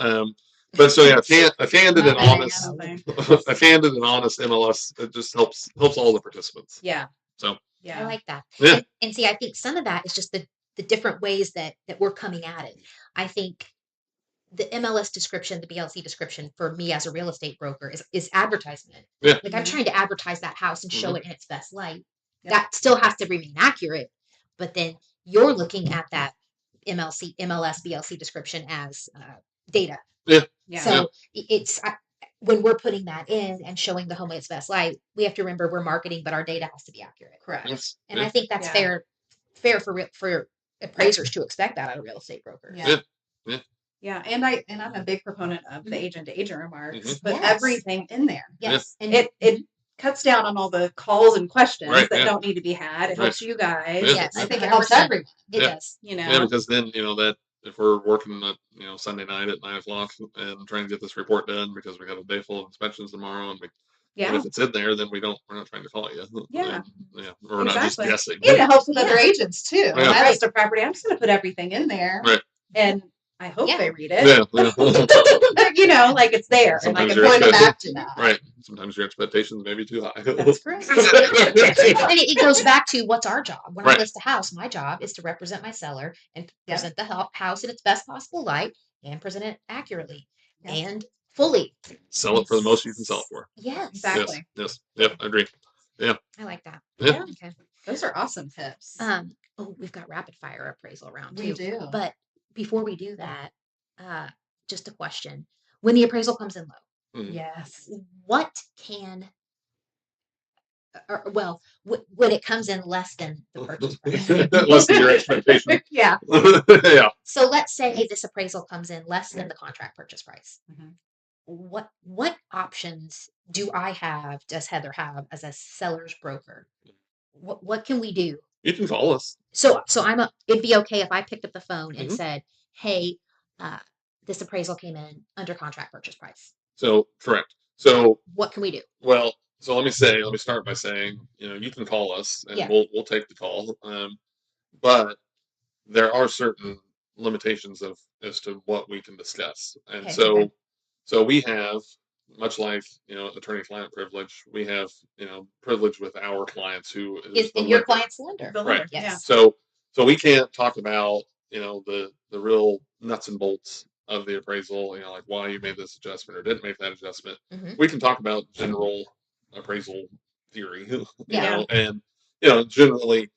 But so a candid and honest, a candid and honest MLS, it just helps all the participants. Yeah. So I like that. Yeah. And see, I think some of that is just the different ways that we're coming at it. I think the MLS description, the BLC description for me as a real estate broker is advertisement. Yeah. Like I'm trying to advertise that house and show it in its best light. Yep. That still has to remain accurate, but then you're looking at that MLS, BLC description as data. Yeah. So it's when we're putting that in and showing the home in its best light, we have to remember we're marketing, but our data has to be accurate. Correct. Yes. And I think that's fair for appraisers to expect that out of real estate brokers. Yeah, and I'm a big proponent of the agent-to-agent remarks. Put Yes. everything in there. Yes, and it cuts down on all the calls and questions Right, that don't need to be had. It helps you guys. Yes, I think it helps 100%. everyone. It does. Yeah, because then that if we're working at Sunday night at 9:00 and trying to get this report done because we got a day full of inspections tomorrow, and if it's in there, then we're not trying to call you. Yeah. We're not just guessing. And it helps with other agents too. Yeah. When I list a property, I'm just going to put everything in there, Right. and I hope they read it. Yeah. Like it's there, Sometimes and I can point them back to that. Right. Sometimes your expectations may be too high. That's correct. And it goes back to what's our job. When I Right. list a house, my job is to represent my seller and present the house in its best possible light and present it accurately and fully. Sell it for the most you can sell it for. Yes. Exactly. Yes. Yep. I agree. Yeah. I like that. Yeah. Okay. Those are awesome tips. We've got rapid fire appraisal round too. We do. But before we do that, just a question. When the appraisal comes in low, Yes. what can when it comes in less than the purchase price? Less than your expectation. Yeah. Yeah. So let's say this appraisal comes in less than the contract purchase price. What options does Heather have as a seller's broker? What can we do? You can call us. So it'd be okay if I picked up the phone and said, "Hey, this appraisal came in under contract purchase price." So correct. So what can we do? Well, so let me start by saying, you can call us and we'll take the call. But there are certain limitations as to what we can discuss. And so we have, much like, attorney-client privilege, we have, privilege with our clients who is your client's lender. Right. Yes. So we can't talk about, the real nuts and bolts of the appraisal, like why you made this adjustment or didn't make that adjustment. We can talk about general appraisal theory, and, generally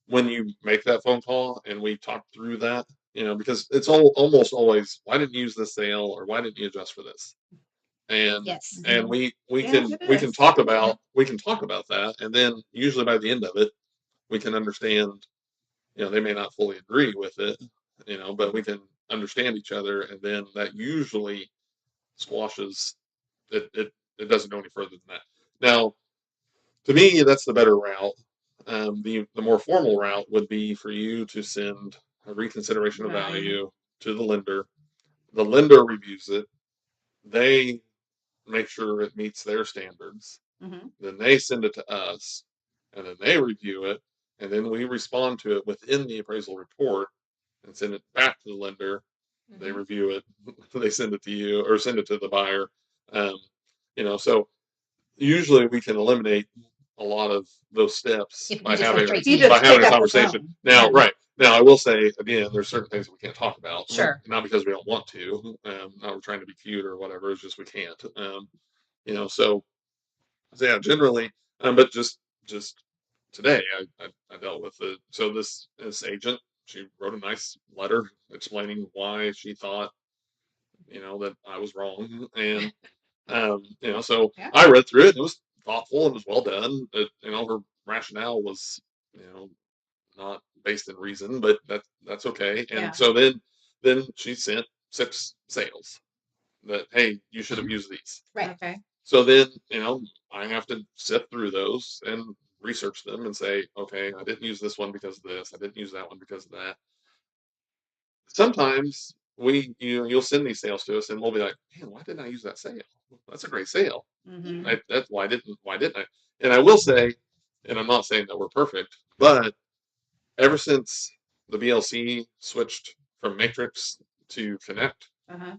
when you make that phone call and we talk through that, because it's almost always, why didn't you use this sale or why didn't you adjust for this? And and we can talk about that, and then usually by the end of it, we can understand, they may not fully agree with it, but we can understand each other, and then that usually squashes it. It doesn't go any further than that. Now, to me, that's the better route. The more formal route would be for you to send a reconsideration of value to the lender. The lender reviews it. They make sure it meets their standards. Then they send it to us, and then they review it, and then we respond to it within the appraisal report and send it back to the lender. They review it. They send it to you or send it to the buyer. So usually we can eliminate a lot of those steps by having a conversation. Now, I will say again, there's certain things that we can't talk about. Sure. Not because we don't want to. Not we're trying to be cute or whatever. It's just we can't. So yeah, generally. But just today, I dealt with it. So this agent, she wrote a nice letter explaining why she thought, that I was wrong, and so I read through it. It was thoughtful and it was well done. Her rationale was, not based in reason, but that's okay. And Yeah. so then she sent 6 sales that, hey, you should have used these. Right. Okay. So then, I have to sift through those and research them and say, okay, I didn't use this one because of this. I didn't use that one because of that. Sometimes you'll send these sales to us and we'll be like, man, why didn't I use that sale? That's a great sale. Mm-hmm. That's why didn't I? And I will say, and I'm not saying that we're perfect, but ever since the BLC switched from Matrix to Connect, Uh-huh.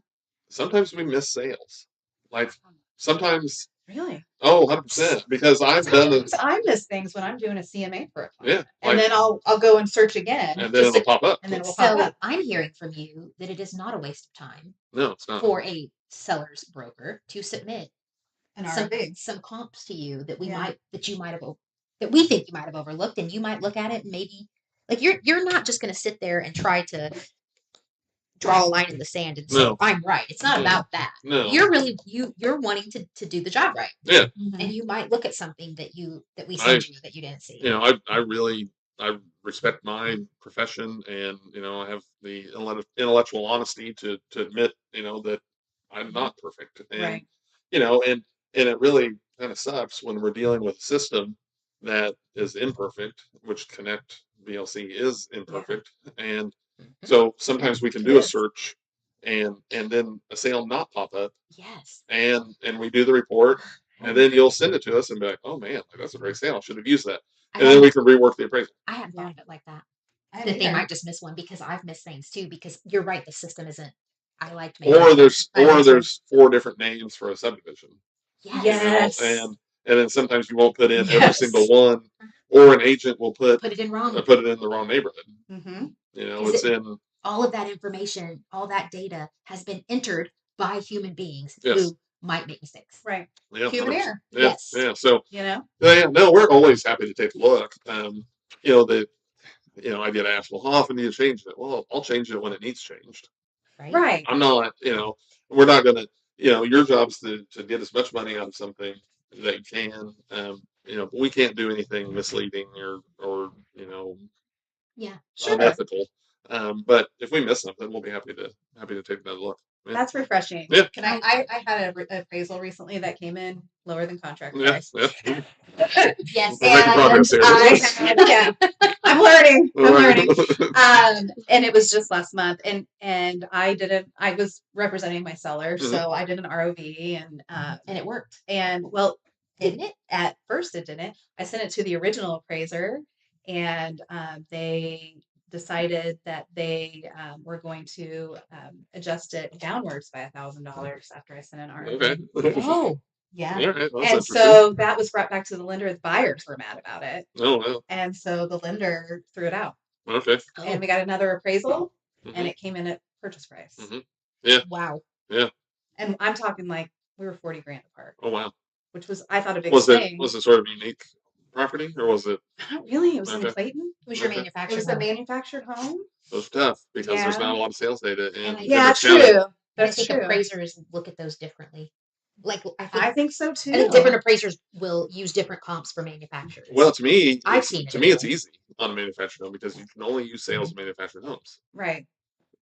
sometimes we miss sales. Like sometimes, Really? 100%. Because I've done it. Sometimes I miss things when I'm doing a CMA for a Yeah. client. And then I'll go and search again. And then it'll pop up. And then it will pop So up. I'm hearing from you that it is not a waste of time No, it's not. for a seller's broker to submit And some comps to you that we Yeah. that we think you might have overlooked, and you might look at it and maybe like you're not just going to sit there and try to draw a line in the sand and say No. I'm right. It's not No. about that. No. You're really you're wanting to do the job right. Yeah. Mhm. And you might look at something that we send you that you didn't see. I really respect my profession, and I have the intellectual honesty to admit that I'm not perfect, and Right. and it really kind of sucks when we're dealing with a system that is imperfect, which Connect VLC is imperfect, and so sometimes we can do a Yes. search and then a sale not pop up, Yes. and we do the report. And then you'll send it to us and be like, "Oh man, that's a great sale. I should have used that." And then we can rework the appraisal. I hadn't thought of it like that. I That they haven't might just miss one because I've missed things too. Because you're right, the system isn't. I liked Or there's I know. 4 different names for a subdivision. yes. Yes. And then sometimes you won't put in every Yes. single one, or an agent will put Put it in wrong. it in the wrong neighborhood. Mm-hmm. It's in All of that information, all that data has been entered by human beings Yes. who might make mistakes. Right. yeah, Human 100%. error. Yeah, Yes. yeah. So No. we're always happy to take a look. I get asked, well, how often do you change it? Well, I'll change it when it needs changed. Right. I'm not, we're not going to, your job's to get as much money out of something that you can, but we can't do anything misleading or Yeah. Sure. unethical. But if we miss something, we'll be happy to take another look. Yeah. That's refreshing. Yeah. Can I had an appraisal recently that came in lower than contract Yeah, price. yeah. Yes. We're making progress here. I'm learning. And it was just last month, and I was representing my seller, Mhm. so I did an ROV, and it worked. And well, Didn't it? At first it didn't. I sent it to the original appraiser, and they decided that they were going to adjust it downwards by $1,000 after I sent an ROV. Okay. Oh. Yeah. All right, that's And interesting. so that was brought back to the lender. The buyers were mad about it. Oh, wow. And so the lender threw it out. Okay. And we got another appraisal, Mhm. and it came in at purchase price. Mhm. Yeah. Wow. Yeah. And I'm talking like we were 40 grand apart, Oh, wow. which was, I thought, a big Was swing. it sort of unique property, or was it? Not really. It was in Okay. Clayton. It was your Okay. It manufacturer. was a manufactured home. It was tough because there's Yeah. not a lot of sales data in Yeah, Hendricks County. true. I That's think true. appraisers look at those differently. Like I think so too. I think different appraisers will use different comps for manufacturers. Well, to me, I've it's, seen it to me, it's anyway. easy on a manufactured home because you can only use sales of manufactured homes. Right.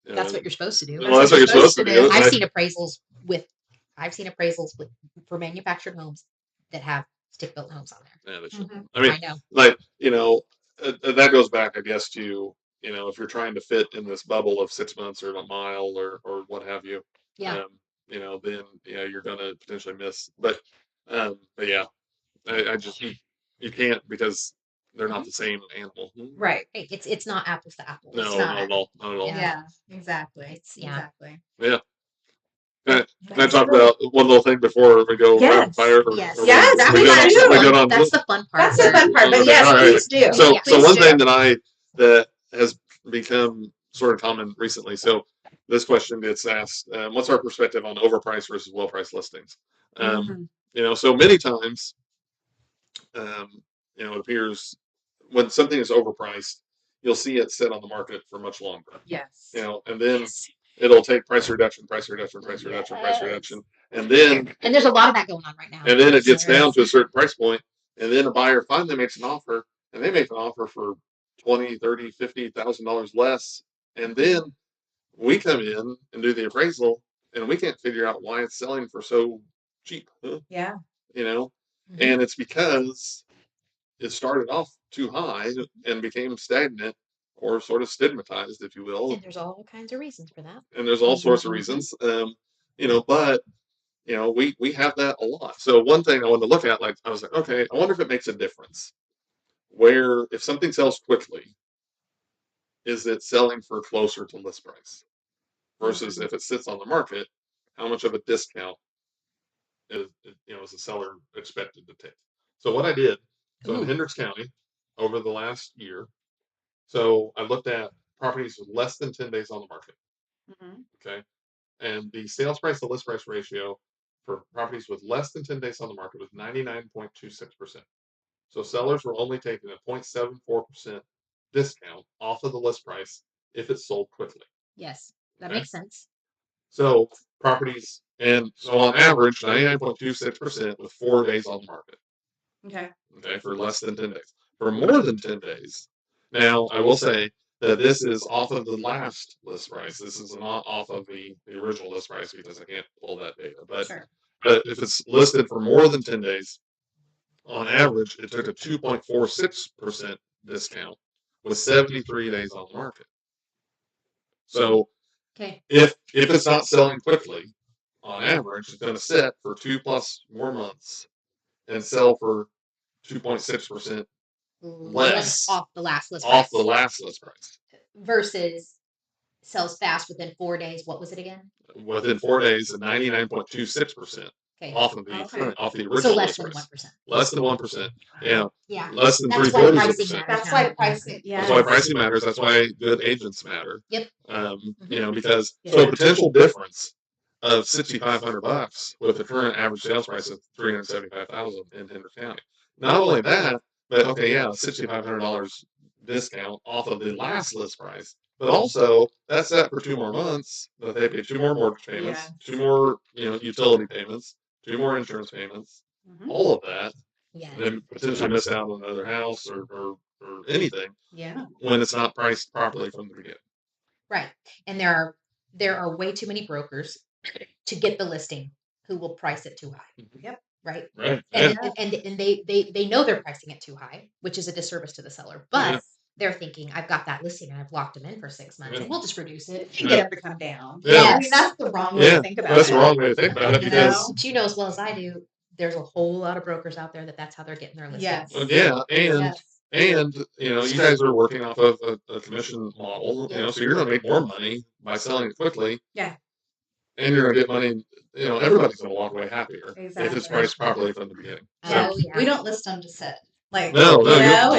That's what you're supposed to do. Well, that's what you're supposed to do. I've seen appraisals for manufactured homes that have stick-built homes on there. Yeah, they should. Mhm. I mean, I know. like, that goes back, I guess, to, if you're trying to fit in this bubble of 6 months or a mile or what have you, Yeah. then you're going to potentially miss. But yeah, I just you can't, because they're not the same animal. Right. Hey, it's not apples to apples. No, It's not at all. Not at all. Yeah. Exactly. Exactly. Yeah. Can I talk about one little thing before we go rapid fire? Yes. Or Yes, That we was good on- actually we good fun. on- That's the fun part. That's the fun part. But Okay, yes, all right. please do. So Please one do. thing that has become sort of common recently. So this question gets asked: what's our perspective on overpriced versus well-priced listings? Mhm. So many times, it appears when something is overpriced, you'll see it sit on the market for much longer. Yes. And then it'll take price reduction, and then And there's a lot of that going on right now. and then it gets down to a certain price point, and then a buyer finally makes an offer, and they make an offer for $20,000, $30,000, $50,000 less, and then we come in and do the appraisal, and we can't figure out why it's selling for so cheap, Yeah. and it's because it started off too high and became stagnant or sort of stigmatized, if you will. And there's all kinds of reasons for that. And there's all sorts of reasons, but we have that a lot. So one thing I wanted to look at, like, I was like, okay, I wonder if it makes a difference where if something sells quickly, is it selling for closer to list price versus if it sits on the market, how much of a discount is the seller expected to take? So what I did, so in Hendricks County over the last year, so I looked at properties with less than 10 days on the market. Okay. And the sales price to list price ratio for properties with less than 10 days on the market was 99.26%. So sellers were only taking a 0.74% discount off of the list price if it sold quickly. Yes, that Okay. makes sense. So properties, and so on average, 99.26% with 4 days on the market. Okay, for less than 10 days. For more than 10 days, now I will say that this is off of the last list price. This is not off of the original list price because I can't pull that data. But if it's listed for more than 10 days, on average, it took a 2.46% discount with 73 days on the market. So if it's not selling quickly, on average, it's going to sit for 2+ more months and sell for 2.6% less off the last list price. Versus sells fast within 4 days. What was it again? Within 4 days, 99.26% off of the original. So less than 1%. Less than 1%. Yeah. Less than That's 0.75%. That's why pricing. Yeah. That's why pricing matters. That's why good agents matter. Yep. Because so potential difference of $6,500 with the current average sales price of $375,000 in Hendricks County. Not only that, but $6,500 discount off of the last list price, but also that's set for 2 more months that they pay 2 more mortgage payments, 2 more utility payments, 2 more insurance payments, all of that. Yeah. And then potentially miss out on another house or anything. Yeah. When it's not priced properly from the beginning. Right. And there are way too many brokers to get the listing who will price it too high. Yep. Right. Right. And they know they're pricing it too high, which is a disservice to the seller. But they're thinking, I've got that listing and I've locked them in for 6 months and we'll just reduce it and get them to come down. Yeah. I mean, that's the wrong way to think about it. That's the wrong way to think about it because But you know as well as I do, there's a whole lot of brokers out there that's how they're getting their listings. Yes. And you guys are working off of a commission model, so you're going to make more money by selling it quickly. Yeah. And you're going to get money. Everybody's going to walk away happier if it's Exactly. priced properly from the beginning. Oh, yeah. We don't list them to sit. Like, No, you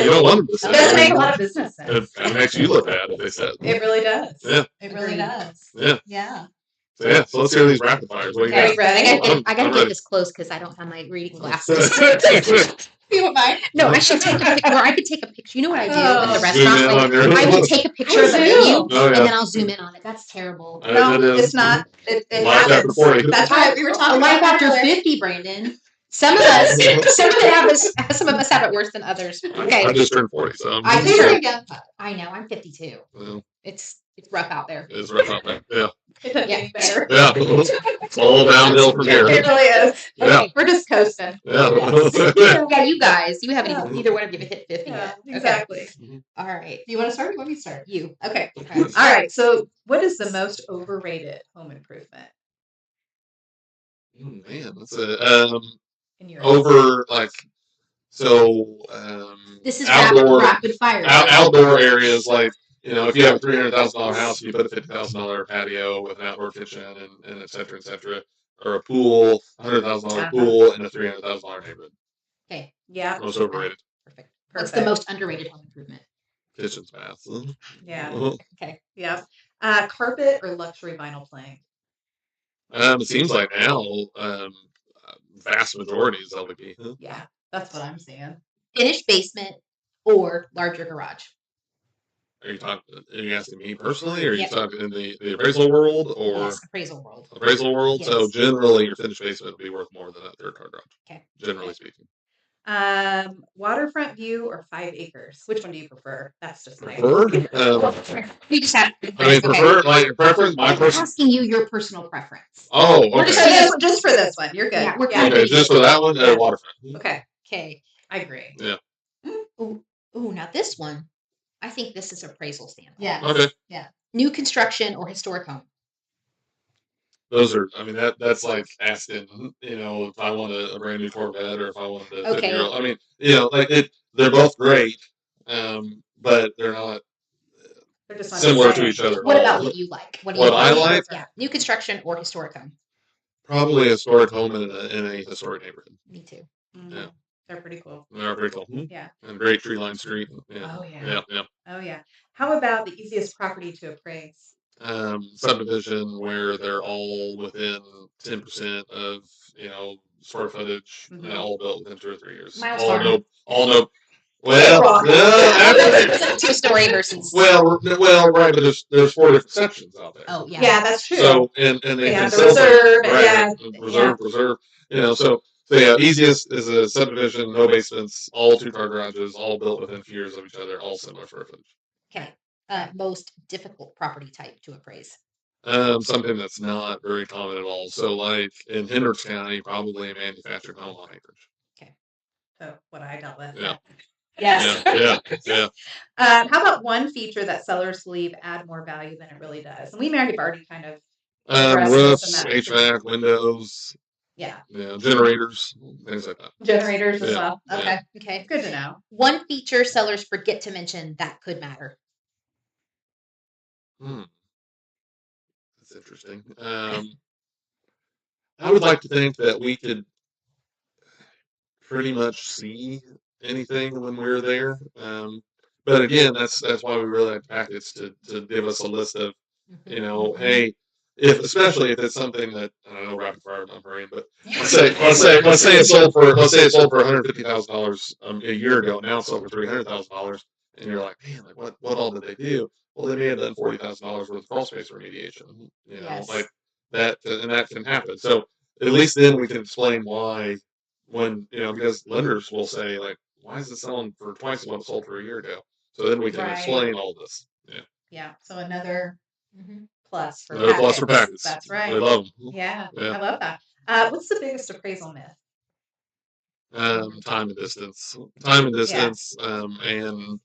don't want them to it sit. doesn't make a lot of business sense. It makes you look bad if they sit. It really does. Yeah. It really does. Yeah. Yeah. So let's hear these rapid fires. What do you Okay, got? I gotta I'm get ready. this close because I don't have my reading glasses. You want mine? No, I should take a picture. Or I could take a picture. You know what I do at the Zoom restaurant? in on your- I will take a picture of the menu Oh, yeah. and then I'll zoom in on it. That's terrible. No, It is. it's not. It Life after happens. 40. That's right. We were talking Life about after that earlier. 50, Brandon. Some of us have it worse than others. Okay. I just turned 40, so I You're turned- young. I know. I'm 52. Well, It's rough out there. it's rough out there. Yeah. It doesn't Yeah. get better. Yeah. It's all downhill from here. It really is. Yeah. We're just coasting. Yeah. Yeah, you guys. You haven't even, either one of you have hit 50 Yeah, yet. Okay. exactly. All right. You want to start? Or you want me to start? You. Okay. Okay. All right. So, what is the most overrated home improvement Man, that's a in your over This is outdoor rapid fire. outdoor areas like if you have a $300,000 house, you put a $50,000 patio with an outdoor kitchen and et cetera, or a pool, $100,000 pool in a $300,000 neighborhood. Okay. Yeah. Most overrated. Perfect. What's the Perfect. most underrated home improvement? Kitchens, baths. Yeah. Okay. Yeah. Carpet or luxury vinyl plank? It seems like now, vast majority is LVP. Yeah. That's what I'm seeing. Finished basement or larger garage? Are you asking me personally, or are you Yeah. talking in the appraisal world or Yes, appraisal world. appraisal world? So Yes. generally, your finished basement would be worth more than that third car garage. Okay. Generally speaking. Waterfront view or 5 acres? Which one do you prefer? That's just my Preferred? You just have. I mean, Okay. prefer, like, preference, my I'm person. asking you your personal preference. Oh, We're So okay. just for this one, you're good. Yeah, we're Yeah. good. Okay, just for that one, Yeah. waterfront. Okay, Okay. I agree. Yeah. Ooh, now this one, I think this is appraisal standpoint. Yeah. Okay. New construction or historic home. Those are, I mean, that's like asking, if I want a brand new Corvette or if I want a 50-year-old. I mean, like they're both great, but they're not They're just not similar the to same. each other. What about what you like? What do you What I like? Yeah, new construction or historic home. Probably a historic home in a historic neighborhood. Me too. Yeah. They're pretty cool. They're pretty cool. Yeah. And great tree line street. Yeah. Oh yeah. Yeah. Oh yeah. How about the easiest property to appraise? Subdivision where they're all within 10% of square footage, and all built within 2 or 3 years. Milestone. All no. Well, Actually, 2-story versus. well, right, but there's 4 different sections out there. Oh yeah. Yeah, that's true. So and they Yeah, can the still reserve, right, reserve. So yeah, easiest is a subdivision, no basements, all 2-car garages, all built within a few years of each other, all similar square footage. Okay. Most difficult property type to appraise. Something that's not very common at all. So like in Hendricks County, probably a manufactured home on acreage. So what I dealt with. Yeah. Yes. Yeah. How about one feature that sellers believe add more value than it really does? And we may have already kind of addressed Roofs, this in HVAC, windows, yeah, generators, things like that. generators as Yeah. well. Yeah. Okay. Good to know. One feature sellers forget to mention that could matter. That's interesting. I would like to think that we could pretty much see anything when we're there. But again, that's why we really like packets to give us a list of, hey, especially if it's something that I don't know, rapid fire, not hurrying, but let's say it sold for $150,000 a year ago. Now it's sold for $300,000, and you're like, man, like what all did they do? Well, they may have done $40,000 worth of crawl space remediation. Like that, and that can happen. So at least then we can explain why. When because lenders will say like, why is it selling for twice what it sold for a year ago? So then we can explain all this. Yeah. So another plus for Another plus for packets. That's right. They love them. Yeah, I love that. What's the biggest appraisal myth? Time and distance. And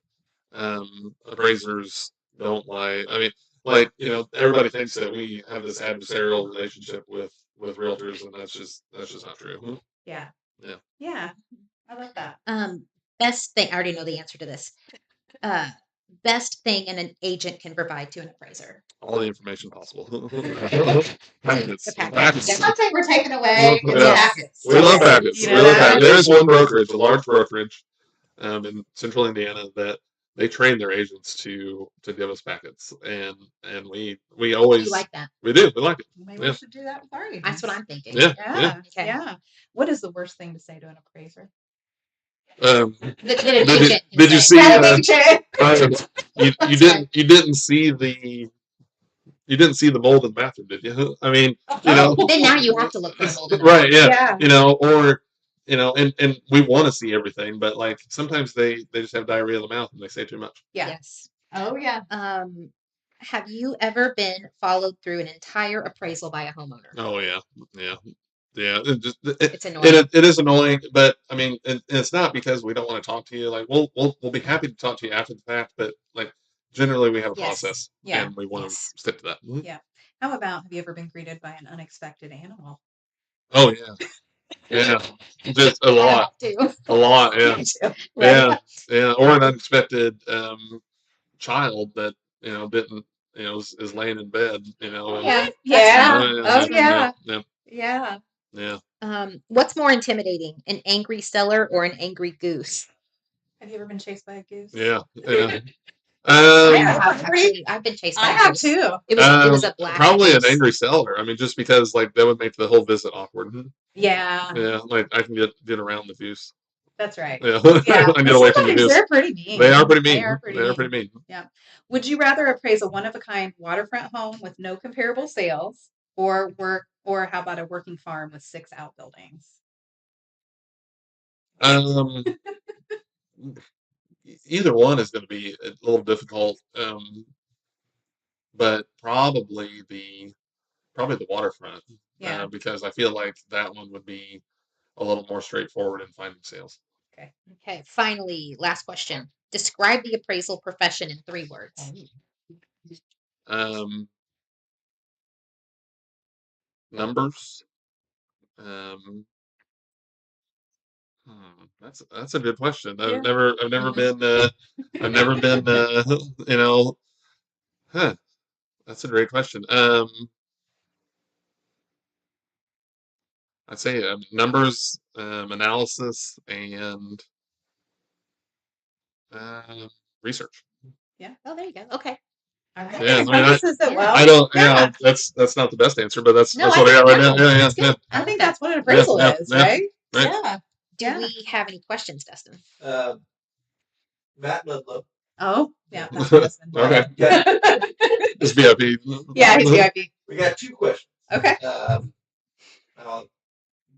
appraisers don't lie. I mean, like everybody thinks that we have this adversarial relationship with realtors, and that's just not true. Yeah. Yeah. Yeah. I like that. Best thing, I already know the answer to this. Best thing an agent can provide to an appraiser. All the information possible. Packets. Packets. I'm not saying we're taking away. It's Yeah. packets. We love packets. You know that? There is one brokerage, a large brokerage, in central Indiana that they train their agents to give us packets, and we always You like that? We do. We like it. Maybe we should do that with our agents. That's what I'm thinking. Yeah. Okay. Yeah. What is the worst thing to say to an appraiser? Did you see? You didn't see the. You didn't see the mold in the bathroom, did you? I mean, Then now you have to look for the mold. Right? Yeah. Or and we want to see everything, but like sometimes they just have diarrhea of the mouth and they say too much. Yeah. Yes. Oh yeah. Have you ever been followed through an entire appraisal by a homeowner? Oh yeah. It's annoying. It is annoying, but I mean, and it's not because we don't want to talk to you. Like we'll be happy to talk to you after the fact, but like generally we have a process, and we want to stick to that. Yeah. How about, have you ever been greeted by an unexpected animal? Oh yeah. Yeah, just a lot. A lot, yeah. Yeah, or an unexpected child that didn't is laying in bed, Yeah. What's more intimidating, an angry seller or an angry goose? Have you ever been chased by a goose? Yeah. I've been chased by I a have goose. too. It was a black probably goose. an angry seller. I mean, just because like that would make the whole visit awkward. Yeah. Yeah, like I can get around the goose. That's right. Yeah, I get away from the goose. They're pretty mean. They are pretty mean. They are pretty mean. Yeah. Would you rather appraise a one-of-a-kind waterfront home with no comparable sales, or how about a working farm with 6 outbuildings? Um, either one is going to be a little difficult, but probably the waterfront, Yeah. because I feel like that one would be a little more straightforward in finding sales. Okay. Okay. Finally, last question. Describe the appraisal profession in 3 words. Numbers. That's a good question. Yeah. I've never been you know, huh, that's a great question. I'd say numbers, analysis, and research. Yeah. Oh, there you go. Okay. All right. Yeah, I mean, Encompasses it well. I don't. Yeah. Yeah, that's not the best answer, but that's No, what I I got think right now. no, Yeah, that's yeah, good. I like think that. that's what an appraisal is, right? right. Yeah. Do Yeah. we have any questions, Dustin? Matt Ludlow. Oh, yeah. That's my husband. Okay. Yeah, Just VIP. Yeah, he's VIP. we got 2 questions. Okay.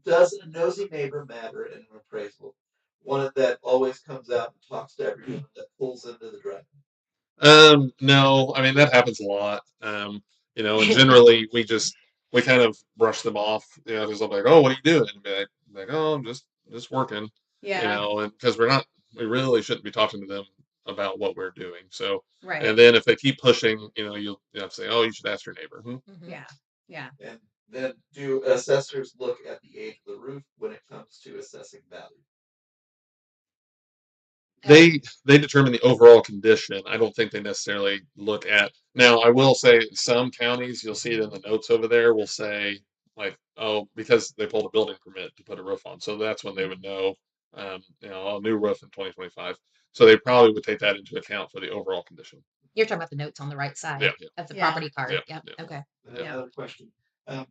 Does a nosy neighbor matter in an appraisal? One that always comes out and talks to everyone that pulls into the driveway. No, I mean that happens a lot. And generally we kind of brush them off. Just like, oh, what are you doing? And be like, oh, I'm just working. Yeah. And because we really shouldn't be talking to them about what we're doing. So, Right. and then if they keep pushing, you'll have to say, oh, you should ask your neighbor. Yeah. Yeah. And then do assessors look at the age of the roof when it comes to assessing value? They determine the overall condition. I don't think they necessarily look at. Now, I will say some counties, you'll see it in the notes over there, will say like, oh, because they pulled a building permit to put a roof on, so that's when they would know, a new roof in 2025. So they probably would take that into account for the overall condition. You're talking about the notes on the right side Yeah, of the Yeah. property card. Yeah, Yep. yeah. Okay. Yeah. Another question.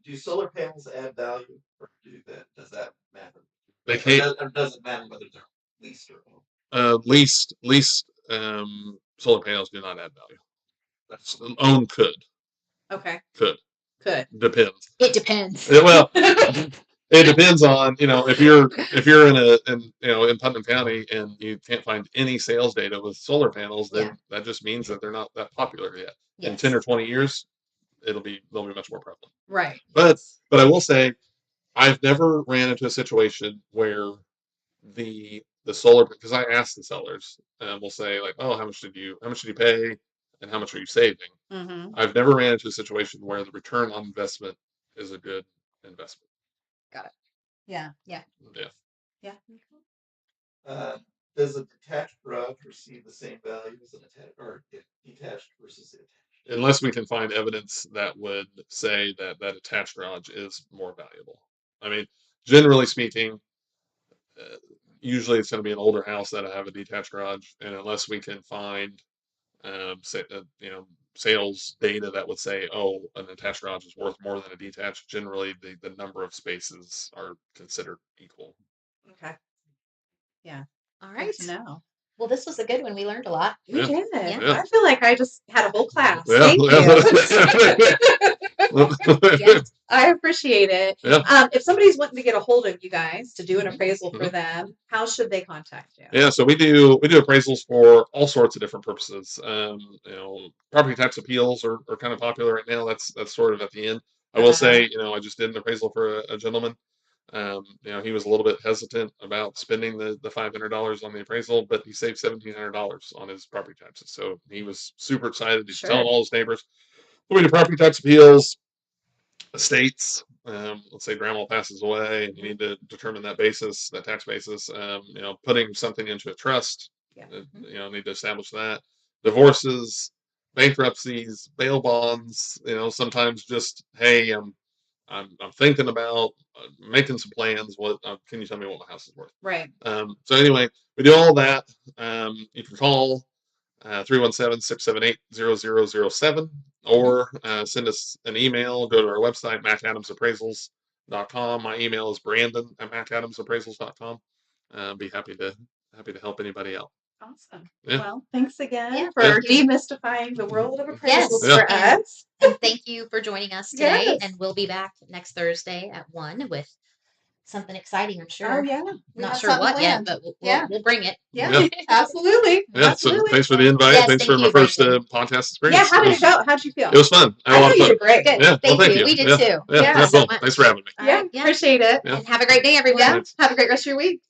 Do solar panels add value, or does that matter? They Or can't. does it matter whether they're leased or owned? Least solar panels do not add value. That's own could Okay. could Good. depends. It depends. Well, it depends on if you're in Putnam County and you can't find any sales data with solar panels, then that just means that they're not that popular yet. In 10 or 20 years, they'll be much more prevalent. Right. But I will say, I've never ran into a situation where the solar, because I asked the sellers, and we'll say like, oh, how much did you pay, and how much are you saving? Mm-hmm. I've never ran into a situation where the return on investment is a good investment. Got it. Yeah. Yeah. Yeah. Yeah. Does a detached garage receive the same value as an attached, or detached versus attached? Unless we can find evidence that would say that attached garage is more valuable. I mean, generally speaking, usually it's going to be an older house that'll have a detached garage, and unless we can find, sales data that would say, oh, an attached garage is worth more than a detached, generally the number of spaces are considered equal. Okay. Yeah. All Good right. to know. Well, this was a good one. We learned a lot. You did. Yeah. I feel like I just had a whole class. Yeah. Thank you. Yeah. I appreciate it. Yeah. If somebody's wanting to get a hold of you guys to do an appraisal for them, how should they contact you? Yeah, so we do appraisals for all sorts of different purposes. Property tax appeals are kind of popular right now. That's sort of at the end. I will say, I just did an appraisal for a gentleman. He was a little bit hesitant about spending the $500 on the appraisal, but he saved $1,700 on his property taxes. So he was super excited. He's telling all his neighbors. We do property tax appeals, estates. Let's say grandma passes away and you need to determine that tax basis. Putting something into a trust. Yeah. Need to establish that. Divorces, bankruptcies, bail bonds. Sometimes just, hey, I'm thinking about making some plans. What can you tell me what my house is worth? Right. So anyway, we do all that. You can call 317-678-0007 or send us an email. Go to our website, MacAdamsAppraisals.com. My email is Brandon@MacAdamsAppraisals.com. Be happy to help anybody out. Awesome. Yeah. Well, thanks again for thank you. demystifying the world of appraisals Yes. for us. And thank you for joining us today. Yes. And we'll be back next Thursday at 1 with something exciting, I'm Oh sure. yeah. We Not have sure something what yet, planned. but we'll, Yeah. we'll bring it. Yeah, absolutely. Yeah, so thanks for the invite. Yes, thanks thank for my you, first Brandon. podcast Yeah, experience. how did it go? How'd you feel? It was fun. I had a lot I of know you fun. did great. Good. Yeah, well, Thank thank you. you. We did Yeah. too. Yeah, Yeah. Thank you so cool. much. Thanks for having me. Yeah, Yeah. appreciate it. Yeah. And have a great day, everyone. Yeah, have a great rest of your week.